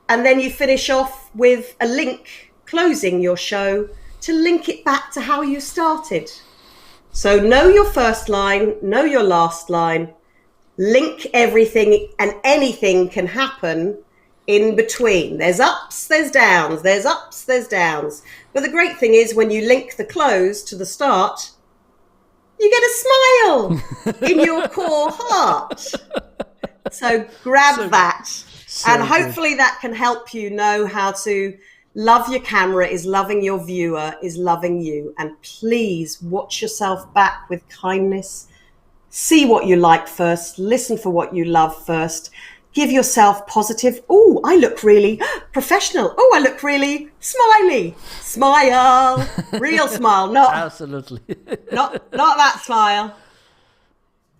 And then you finish off with a link, closing your show, to link it back to how you started. So know your first line, know your last line, link everything, and anything can happen in between. There's ups, there's downs, there's ups, there's downs. But the great thing is when you link the close to the start, you get a smile in your core heart. So grab that. And hopefully that can help you know how to love your camera is loving your viewer, is loving you. And please watch yourself back with kindness. See what you like first. Listen for what you love first. Give yourself positive. Oh, I look really professional. Oh, I look really smiley. Smile. Real smile. Not Absolutely. not that smile.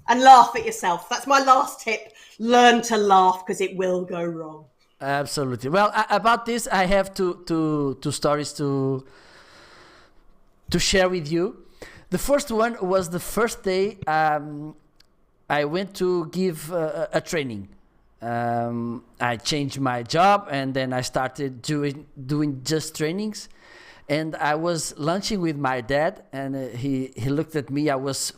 And laugh at yourself. That's my last tip. Learn to laugh because it will go wrong. Absolutely. Well, about this, I have two stories to share with you. The first one was the first day I went to give a training. I changed my job and then I started doing just trainings. And I was lunching with my dad, and he looked at me. I was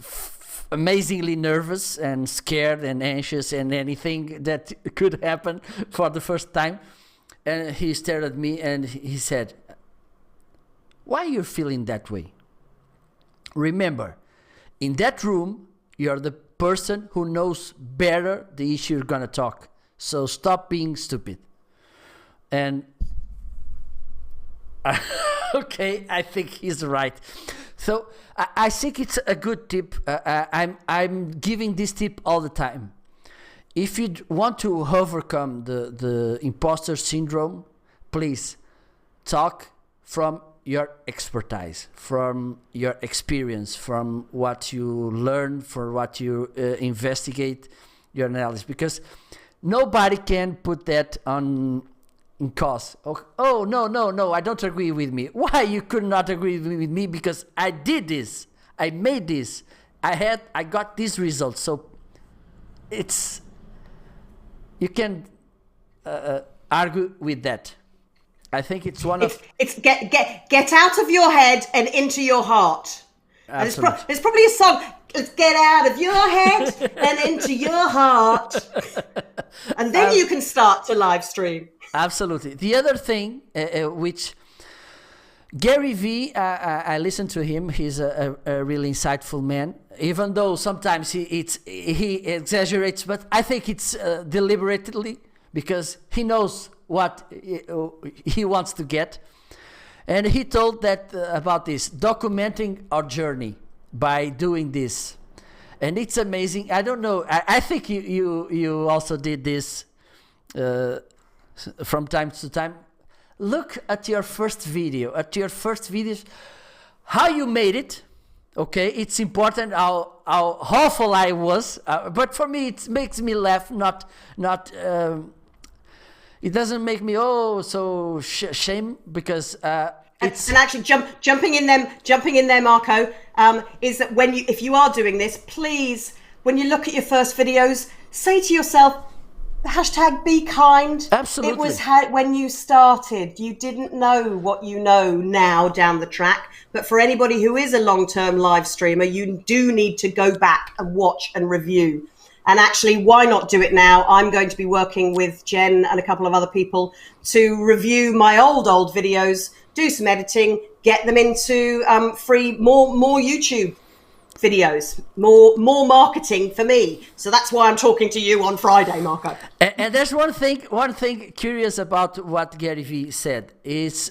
amazingly nervous and scared and anxious and anything that could happen for the first time. And he stared at me and he said, "Why are you feeling that way? Remember, in that room, you're the person who knows better the issue you're gonna talk. So stop being stupid." And okay, I think he's right. So I think it's a good tip. I'm giving this tip all the time. If you want to overcome the imposter syndrome, please talk from your expertise, from your experience, from what you learn, from what you investigate, your analysis, because nobody can put that in cause. Oh, no, I don't agree with me. Why you could not agree with me? Because I did this, I made this, I got these results. So you can argue with that. I think it's one of it's get out of your head and into your heart. There's probably a song. Let's get out of your head and into your heart, and then you can start to live stream. Absolutely. The other thing, which Gary V, I listen to him. He's a really insightful man, even though sometimes he exaggerates, but I think it's deliberately, because he knows what he wants to get. And he told that about this, documenting our journey by doing this. And it's amazing. I don't know. I think you also did this from time to time. Look at your first video, how you made it. Okay, it's important how awful I was, but for me it makes me laugh. It doesn't make me so shame, because it's and actually jumping in there, Marco, is that if you are doing this, please, when you look at your first videos, say to yourself, hashtag be kind. Absolutely. It was when you started. You didn't know what you know now down the track. But for anybody who is a long-term live streamer, you do need to go back and watch and review. And actually, why not do it now? I'm going to be working with Jen and a couple of other people to review my old videos, do some editing, get them into free, more YouTube videos, more marketing for me. So that's why I'm talking to you on Friday, Marco. And there's one thing curious about what Gary Vee said is,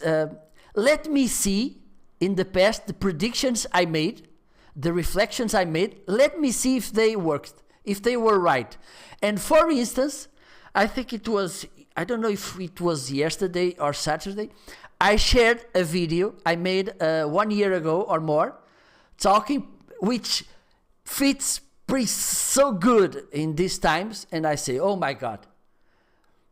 let me see in the past the predictions I made, the reflections I made. Let me see if they worked, if they were right. And for instance, I think I don't know if it was yesterday or Saturday, I shared a video I made 1 year ago or more, talking, which fits so good in these times. And I say, oh my God,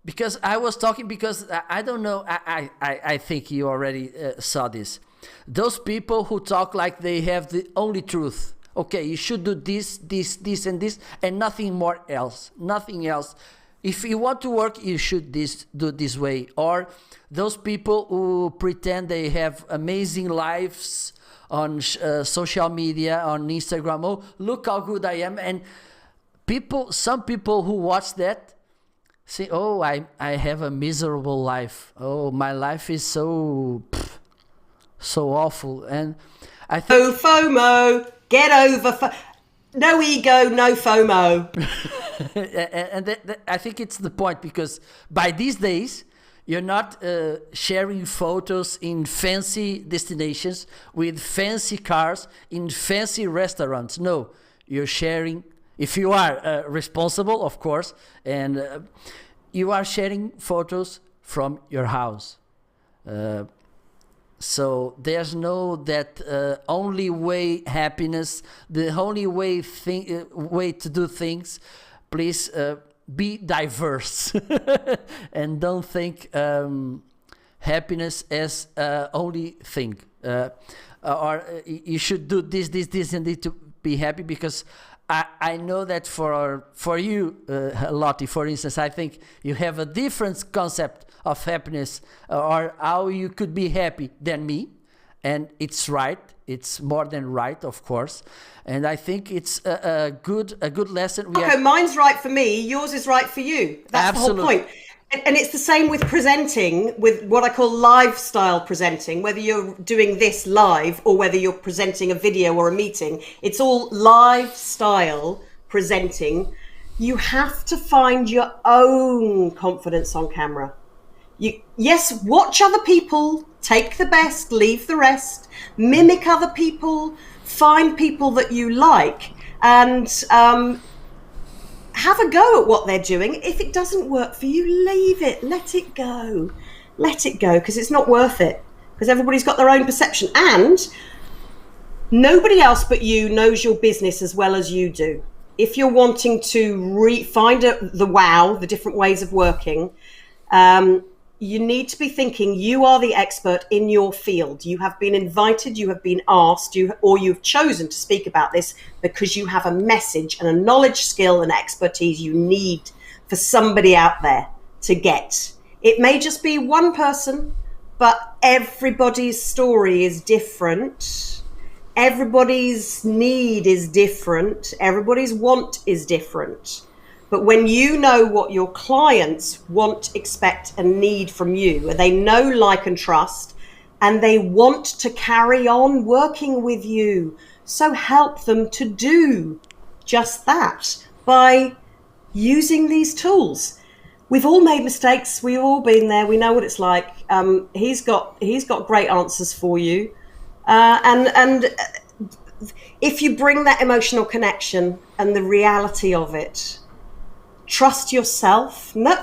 because I was talking, because I don't know, I think you already saw this. Those people who talk like they have the only truth. Okay, you should do this, and this, and nothing else. If you want to work, you should do this way. Or those people who pretend they have amazing lives on social media, on Instagram. Oh, look how good I am. And some people who watch that say, oh, I have a miserable life. Oh, my life is so awful. And I think FOMO, Get over. No ego, no FOMO. And I think it's the point, because by these days, you're not sharing photos in fancy destinations with fancy cars in fancy restaurants. No, you're sharing, if you are responsible, of course, and you are sharing photos from your house. So there's no that only way happiness, the only way way to do things. Please be diverse and don't think happiness as only thing. Or you should do this, and this to be happy, because I know that for you, Lottie, for instance, I think you have a different concept of happiness, or how you could be happy, than me, and it's right. It's more than right, of course, and I think it's a good lesson. Mine's right for me. Yours is right for you. That's Absolutely. The whole point. And it's the same with presenting, with what I call lifestyle presenting, whether you're doing this live or whether you're presenting a video or a meeting. It's all lifestyle presenting. You have to find your own confidence on camera. Yes, watch other people, take the best, leave the rest, mimic other people, find people that you like, and have a go at what they're doing. If it doesn't work for you, leave it, let it go, because it's not worth it, because everybody's got their own perception, and nobody else but you knows your business as well as you do. If you're wanting to find the wow, the different ways of working, you need to be thinking you are the expert in your field. You have been invited, you have been asked, or you've chosen to speak about this because you have a message and a knowledge, skill, and expertise you need for somebody out there to get. It may just be one person, but everybody's story is different. Everybody's need is different. Everybody's want is different. But when you know what your clients want, expect, and need from you, they know, like, and trust, and they want to carry on working with you. So help them to do just that by using these tools. We've all made mistakes. We've all been there. We know what it's like. He's got great answers for you. And if you bring that emotional connection and the reality of it, trust yourself. No,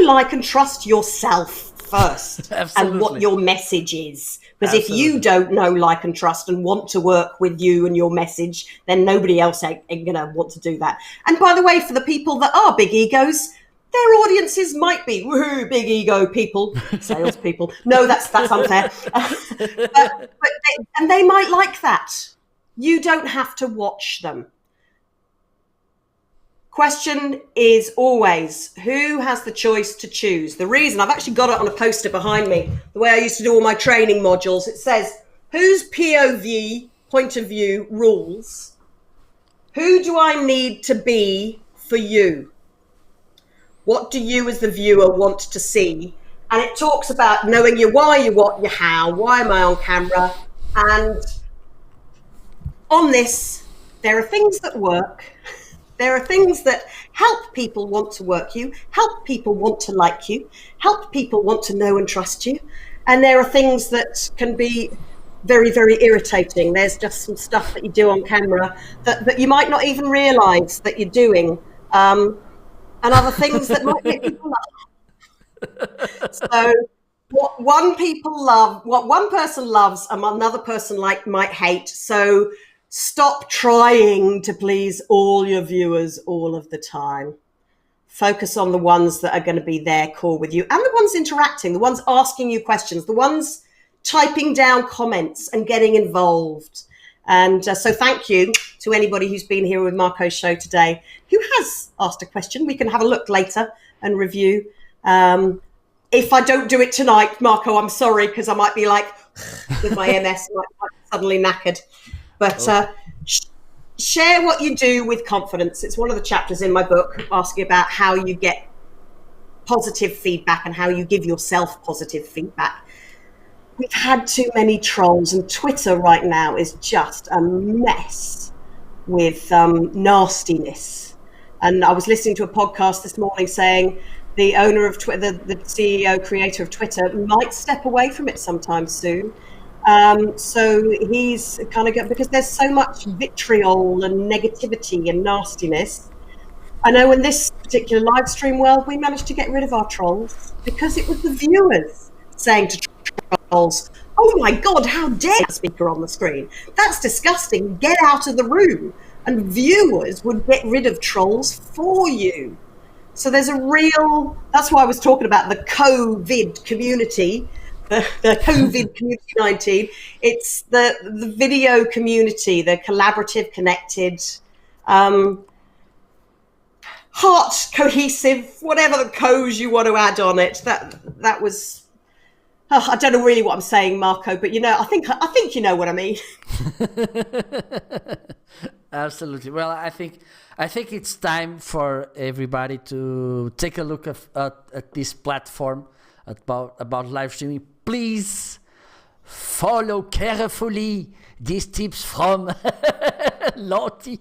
like, and trust yourself first. And what your message is. Because if you don't know, like, and trust and want to work with you and your message, then nobody else ain't going to want to do that. And by the way, for the people that are big egos, their audiences might be big ego people, salespeople. No, that's unfair. And they might like that. You don't have to watch them. Question is always, who has the choice to choose? The reason, I've actually got it on a poster behind me, the way I used to do all my training modules, it says, whose POV, point of view, rules? Who do I need to be for you? What do you as the viewer want to see? And it talks about knowing your why, your what, your how. Why am I on camera? And on this, there are things that work. There are things that help people want to work you, help people want to like you, help people want to know and trust you. And there are things that can be very, very irritating. There's just some stuff that you do on camera that you might not even realize that you're doing. And other things that might make people laugh. So what one person loves, another person might hate. So stop trying to please all your viewers all of the time. Focus on the ones that are going to be there, core with you, and the ones interacting, the ones asking you questions, the ones typing down comments and getting involved. And so thank you to anybody who's been here with Marco's show today who has asked a question. We can have a look later and review. If I don't do it tonight, Marco, I'm sorry, because I might be like with my MS, might suddenly knackered. But share what you do with confidence. It's one of the chapters in my book asking about how you get positive feedback and how you give yourself positive feedback. we've had too many trolls, and Twitter right now is just a mess with nastiness. And I was listening to a podcast this morning saying the owner of Twitter, the CEO, creator of Twitter, might step away from it sometime soon. So he's kind of because there's so much vitriol and negativity and nastiness. I know in this particular live stream world, we managed to get rid of our trolls because it was the viewers saying to trolls, "Oh my God, how dare the speaker on the screen? That's disgusting. Get out of the room." And viewers would get rid of trolls for you. So there's that's why I was talking about the COVID community, the COVID community 19. It's the video community, the collaborative, connected, heart cohesive, whatever the codes you want to add on it. That was, I don't know really what I'm saying, Marco, but I think you know what I mean. Absolutely. Well, I think it's time for everybody to take a look at this platform about live streaming. Please follow carefully these tips from Lottie.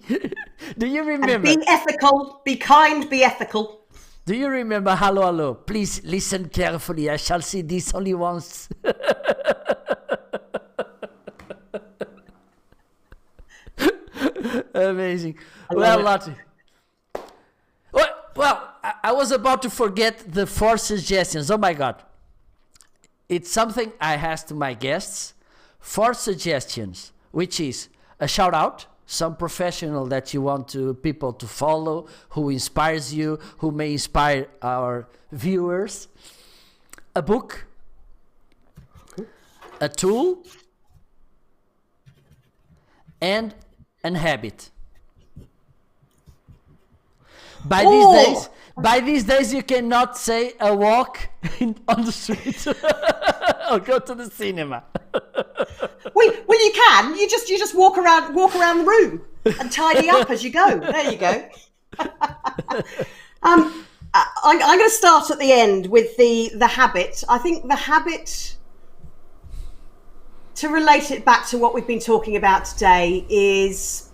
Do you remember? And be ethical, be kind, be ethical. Do you remember hello, hello? Please listen carefully. I shall see this only once. Amazing. Well, Lottie. Well, I was about to forget the 4 suggestions. Oh my God. It's something I asked to my guests. 4 suggestions, which is a shout out, some professional that you want people to follow, who inspires you, who may inspire our viewers. A book, a tool, and an habit. By these days, you cannot say a walk on the street or go to the cinema. Well, you can. You just walk around the room and tidy up as you go. There you go. I'm going to start at the end with the habit. I think the habit, to relate it back to what we've been talking about today, is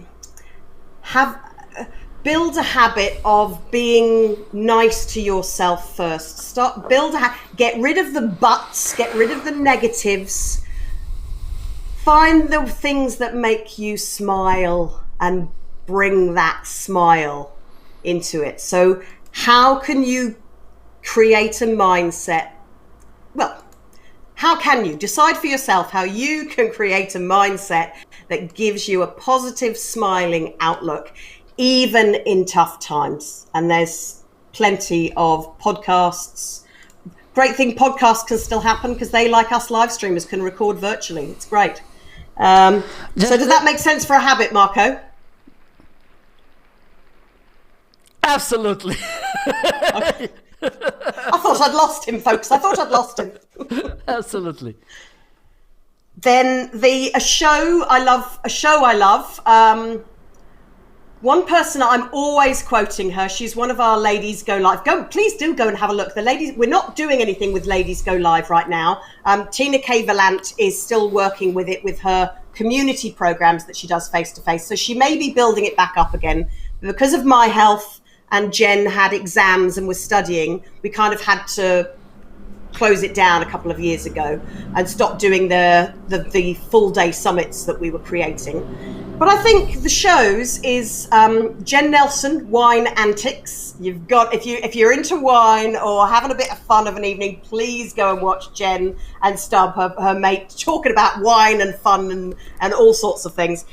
build a habit of being nice to yourself first. Get rid of the buts, get rid of the negatives. Find the things that make you smile and bring that smile into it. So how can you create a mindset? Well, how can you decide for yourself how you can create a mindset that gives you a positive, smiling outlook, even in tough times? And there's plenty of podcasts. Great thing, podcasts can still happen because they, like us live streamers, can record virtually. It's great. So does that make sense for a habit, Marco? Absolutely. Okay. I thought I'd lost him, folks. I thought I'd lost him. Absolutely. Then a show I love. One person, I'm always quoting her. She's one of our Ladies Go Live. Please do go and have a look. We're not doing anything with Ladies Go Live right now. Tina K. Valant is still working with it with her community programs that she does face to face. So she may be building it back up again. Because of my health, and Jen had exams and was studying, we kind of had to close it down a couple of years ago and stop doing the full day summits that we were creating. But I think the shows is Jen Nelson, Wine Antics. You've got, if you're into wine or having a bit of fun of an evening, please go and watch Jen and Stub, her mate, talking about wine and fun and all sorts of things.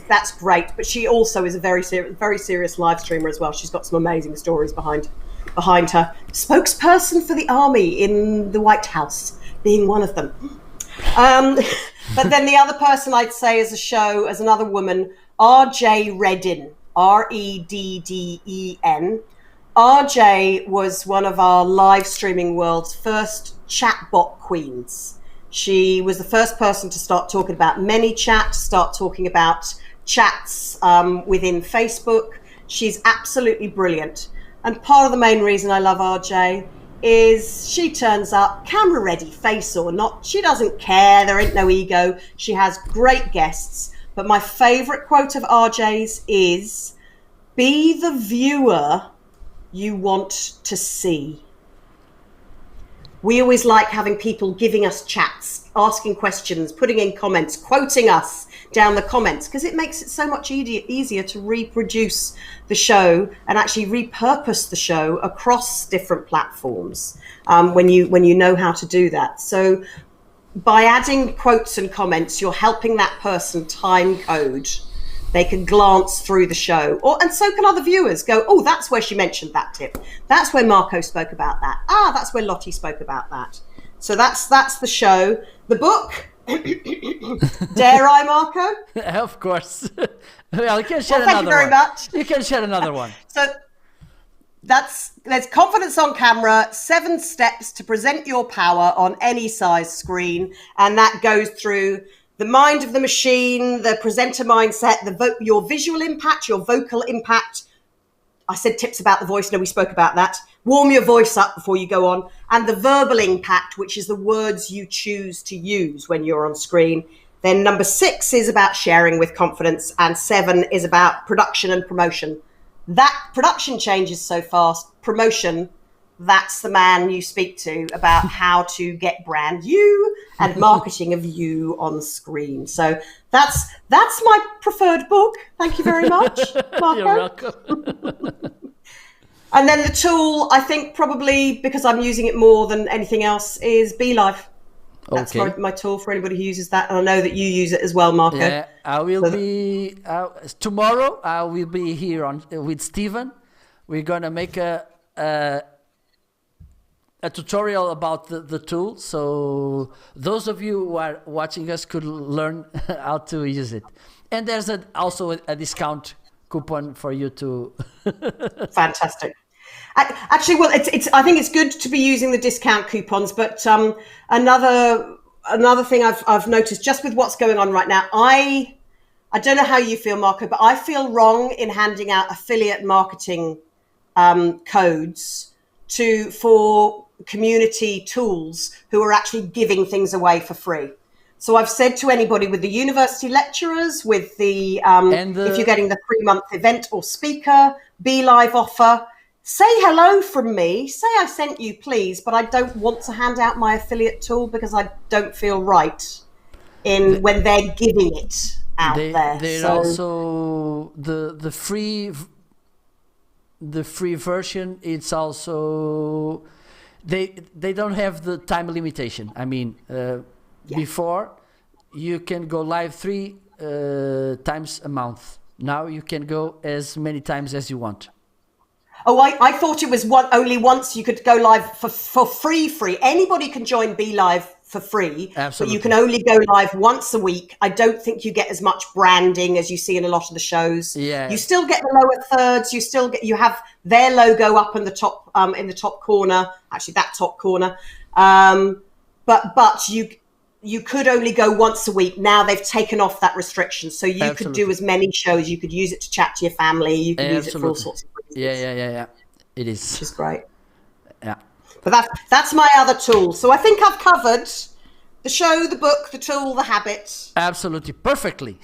That's great, but she also is a very serious live streamer as well. She's got some amazing stories behind her. Spokesperson for the army in the White House being one of them. But then the other person I'd say as a show, as another woman, RJ Redden, Redden. RJ was one of our live streaming world's first chatbot queens. She was the first person to start talking about ManyChat, start talking about chats within Facebook. She's absolutely brilliant. And part of the main reason I love RJ is she turns up, camera ready, face or not. She doesn't care. There ain't no ego. She has great guests. But my favourite quote of RJ's is, be the viewer you want to see. We always like having people giving us chats, asking questions, putting in comments, quoting us down the comments, because it makes it so much easier to reproduce the show and actually repurpose the show across different platforms when you know how to do that. So by adding quotes and comments, you're helping that person time code. They can glance through the show, and so can other viewers go, oh, that's where she mentioned that tip. That's where Marco spoke about that. Ah, that's where Lottie spoke about that. So that's the show. The book, dare I, Marco? Of course. Well, you can share thank you very much. You can share another one. So there's Confidence on Camera, 7 steps to present your power on any size screen. And that goes through the mind of the machine, the presenter mindset, your visual impact, your vocal impact. I said tips about the voice. No, we spoke about that. Warm your voice up before you go on. And the verbal impact, which is the words you choose to use when you're on screen. Then number 6 is about sharing with confidence. And 7 is about production and promotion. That production changes so fast. Promotion, that's the man you speak to about how to get brand you and marketing of you on screen. So that's my preferred book. Thank you very much, Marco. You're welcome. And then the tool, I think probably because I'm using it more than anything else, is BeLive. That's my tool for anybody who uses that. And I know that you use it as well, Marco. Yeah, I will be tomorrow. I will be here with Steven. We're gonna make a tutorial about the tool, so those of you who are watching us could learn how to use it. And there's also a discount coupon for you to. Fantastic. Actually, well, it's. I think it's good to be using the discount coupons, but another thing I've noticed just with what's going on right now, I don't know how you feel, Marco, but I feel wrong in handing out affiliate marketing codes for community tools who are actually giving things away for free. So I've said to anybody with the university lecturers, with the if you're getting the 3-month event or speaker, BeLive offer, say hello from me, say I sent you, please, but I don't want to hand out my affiliate tool because I don't feel right when they're giving it out there. They're also the free version. It's also they don't have the time limitation. I mean, before you can go live 3 times a month. Now you can go as many times as you want. Oh, I thought it was only once you could go live for free. Anybody can join BeLive for free. Absolutely. But you can only go live once a week. I don't think you get as much branding as you see in a lot of the shows. Yeah. You still get the lower thirds. You have their logo up in the top corner. Actually, that top corner. But you could only go once a week. Now they've taken off that restriction, so you could do as many shows. You could use it to chat to your family. You could use it for all sorts of reasons. Yeah. It is. Which is great. Yeah. But that's my other tool. So I think I've covered the show, the book, the tool, the habit. Absolutely, perfectly.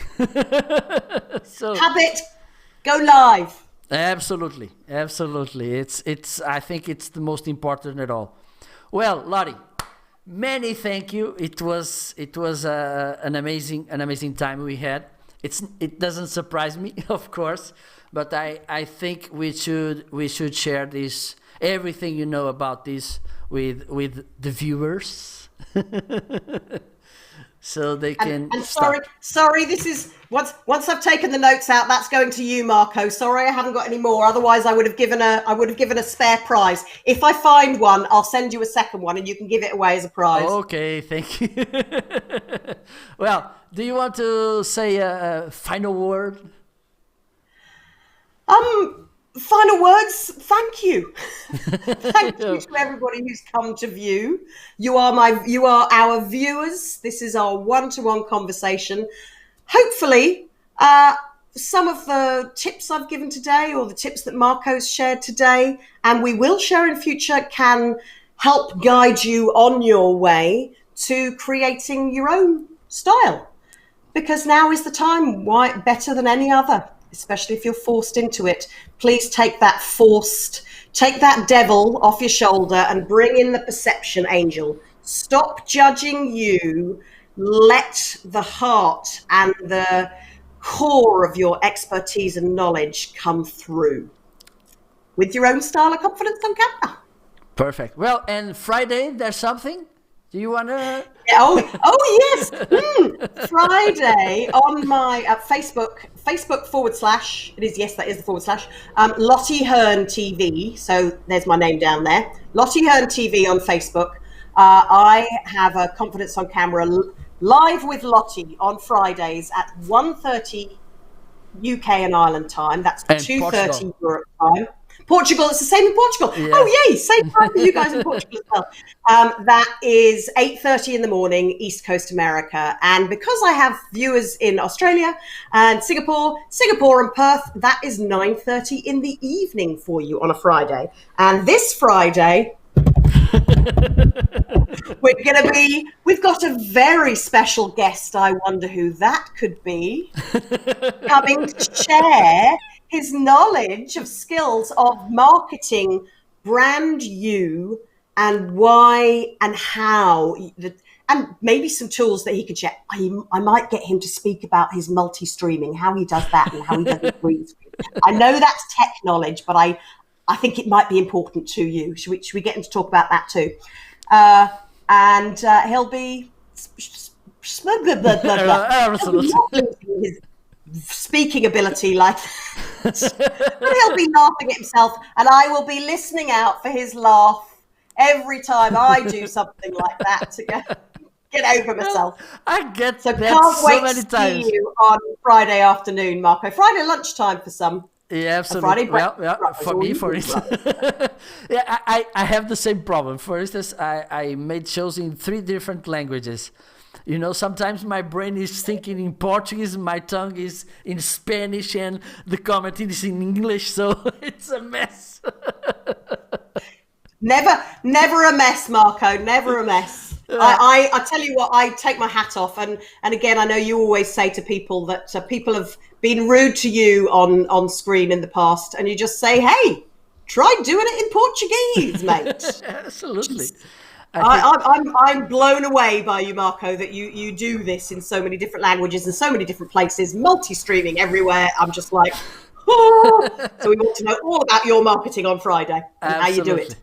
So habit, go live. Absolutely. It's. I think it's the most important at all. Well, Lottie, many thank you. It was an amazing time we had. It doesn't surprise me, of course, but I think we should share this, everything you know about this with the viewers. So they can. And sorry. This is once I've taken the notes out. That's going to you, Marco. Sorry, I haven't got any more. Otherwise, I would have given a spare prize. If I find one, I'll send you a second one, and you can give it away as a prize. Okay, thank you. Well, do you want to say a final word? Final words. Thank you. Thank you to everybody who's come to view. You are our viewers. This is our one-to-one conversation. Hopefully, some of the tips I've given today, or the tips that Marco's shared today, and we will share in future, can help guide you on your way to creating your own style. Because now is the time, why better than any other, especially if you're forced into it. Please take that devil off your shoulder and bring in the perception angel. Stop judging you. Let the heart and the core of your expertise and knowledge come through with your own style of confidence on camera. Perfect. Well, and Friday, there's something? Do you want to? Oh yes. Friday on my Facebook / it is, yes, that is the / Lottie Hearn TV. So there's my name down there. Lottie Hearn TV on Facebook. I have a Confidence on Camera live with Lottie on Fridays at 1:30 UK and Ireland time. That's 2:30 Europe time. Portugal, it's the same in Portugal. Yeah. Oh, yay, same time for you guys in Portugal as well. That is 8:30 in the morning, East Coast America. And because I have viewers in Australia and Singapore and Perth, that is 9:30 in the evening for you on a Friday. And this Friday, we've got a very special guest. I wonder who that could be, coming to share his knowledge of skills of marketing brand you and why and how, and maybe some tools that he could share. I might get him to speak about his multi-streaming, how he does that and how he does it green screen. I know that's tech knowledge, but I think it might be important to you. Should we get him to talk about that too? And he'll be his speaking ability like that. But he'll be laughing at himself, and I will be listening out for his laugh every time I do something like that to get over myself. I get so that can't so wait many to times. see you on Friday afternoon, Marco. Friday lunchtime for some. Yeah, absolutely. For me, for instance, yeah, I have the same problem. For instance, I made shows in 3 different languages. You know, sometimes my brain is thinking in Portuguese, my tongue is in Spanish, and the comment is in English, so it's a mess. Never a mess, Marco. Never a mess. I tell you what, I take my hat off, and again, I know you always say to people that people have been rude to you on screen in the past, and you just say, "Hey, try doing it in Portuguese, mate." Absolutely. I'm blown away by you, Marco, that you do this in so many different languages and so many different places, multi-streaming everywhere. I'm just like, oh. So we want to know all about your marketing on Friday and how you do it.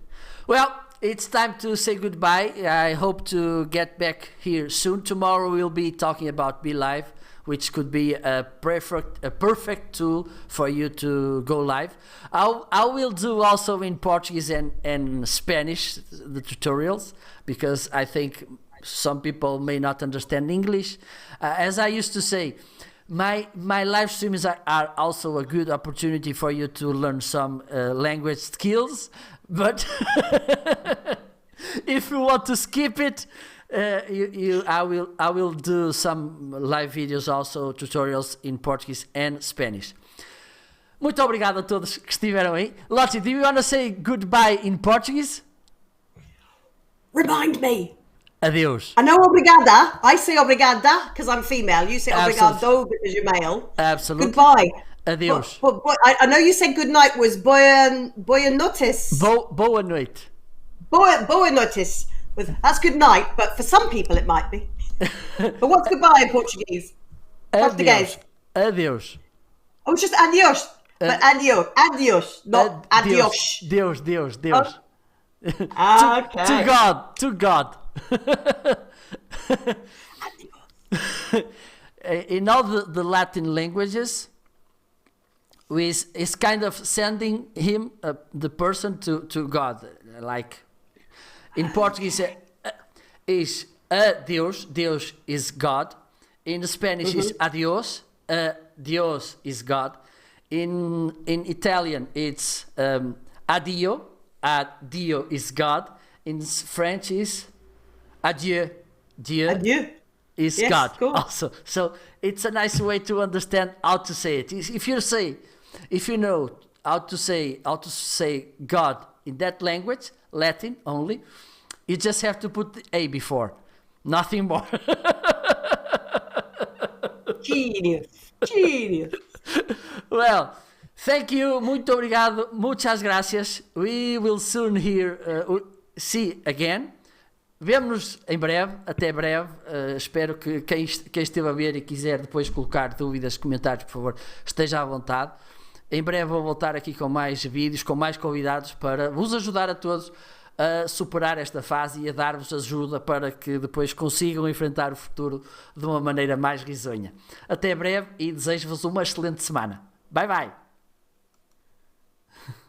Well, it's time to say goodbye. I hope to get back here soon. Tomorrow we'll be talking about Be Live, which could be a perfect tool for you to go live. I will do also in Portuguese and Spanish the tutorials, because I think some people may not understand English. As I used to say, my live streams are also a good opportunity for you to learn some language skills, but if you want to skip it, I will do some live videos, also tutorials in Portuguese and Spanish. Muito obrigado a todos que estiveram aí. Lottie, do you want to say goodbye in Portuguese? Remind me. Adeus. I know obrigada. I say obrigada because I'm female. You say obrigado because you're male. Absolutely. Goodbye. Adeus. But I know you said good night was boa noches. Boa noite. Boa noches. That's good night, but for some people it might be. But what's goodbye in Portuguese? Portuguese. Adeus. Oh, it's just adios. But adios, not adios. Deus. Okay. To God. In all the Latin languages, is kind of sending him, the person, to God. Like in Portuguese is Deus. Deus is God. In Spanish is adios. Dios is God. In Italian it's addio. Dio is God. In French is adieu. Dieu is God. Cool. Also, so it's a nice way to understand how to say it. If you know how to say God in that language, Latin only, You just have to put the A before. Nothing more. Genius. Genius. Well, thank you. Muito obrigado. Muchas gracias. We will soon see again. Vemo-nos em breve, até breve. Espero que quem esteve a ver e quiser depois colocar dúvidas, comentários, por favor, esteja à vontade. Em breve vou voltar aqui com mais vídeos, com mais convidados para vos ajudar a todos a superar esta fase e a dar-vos ajuda para que depois consigam enfrentar o futuro de uma maneira mais risonha. Até breve e desejo-vos uma excelente semana. Bye bye!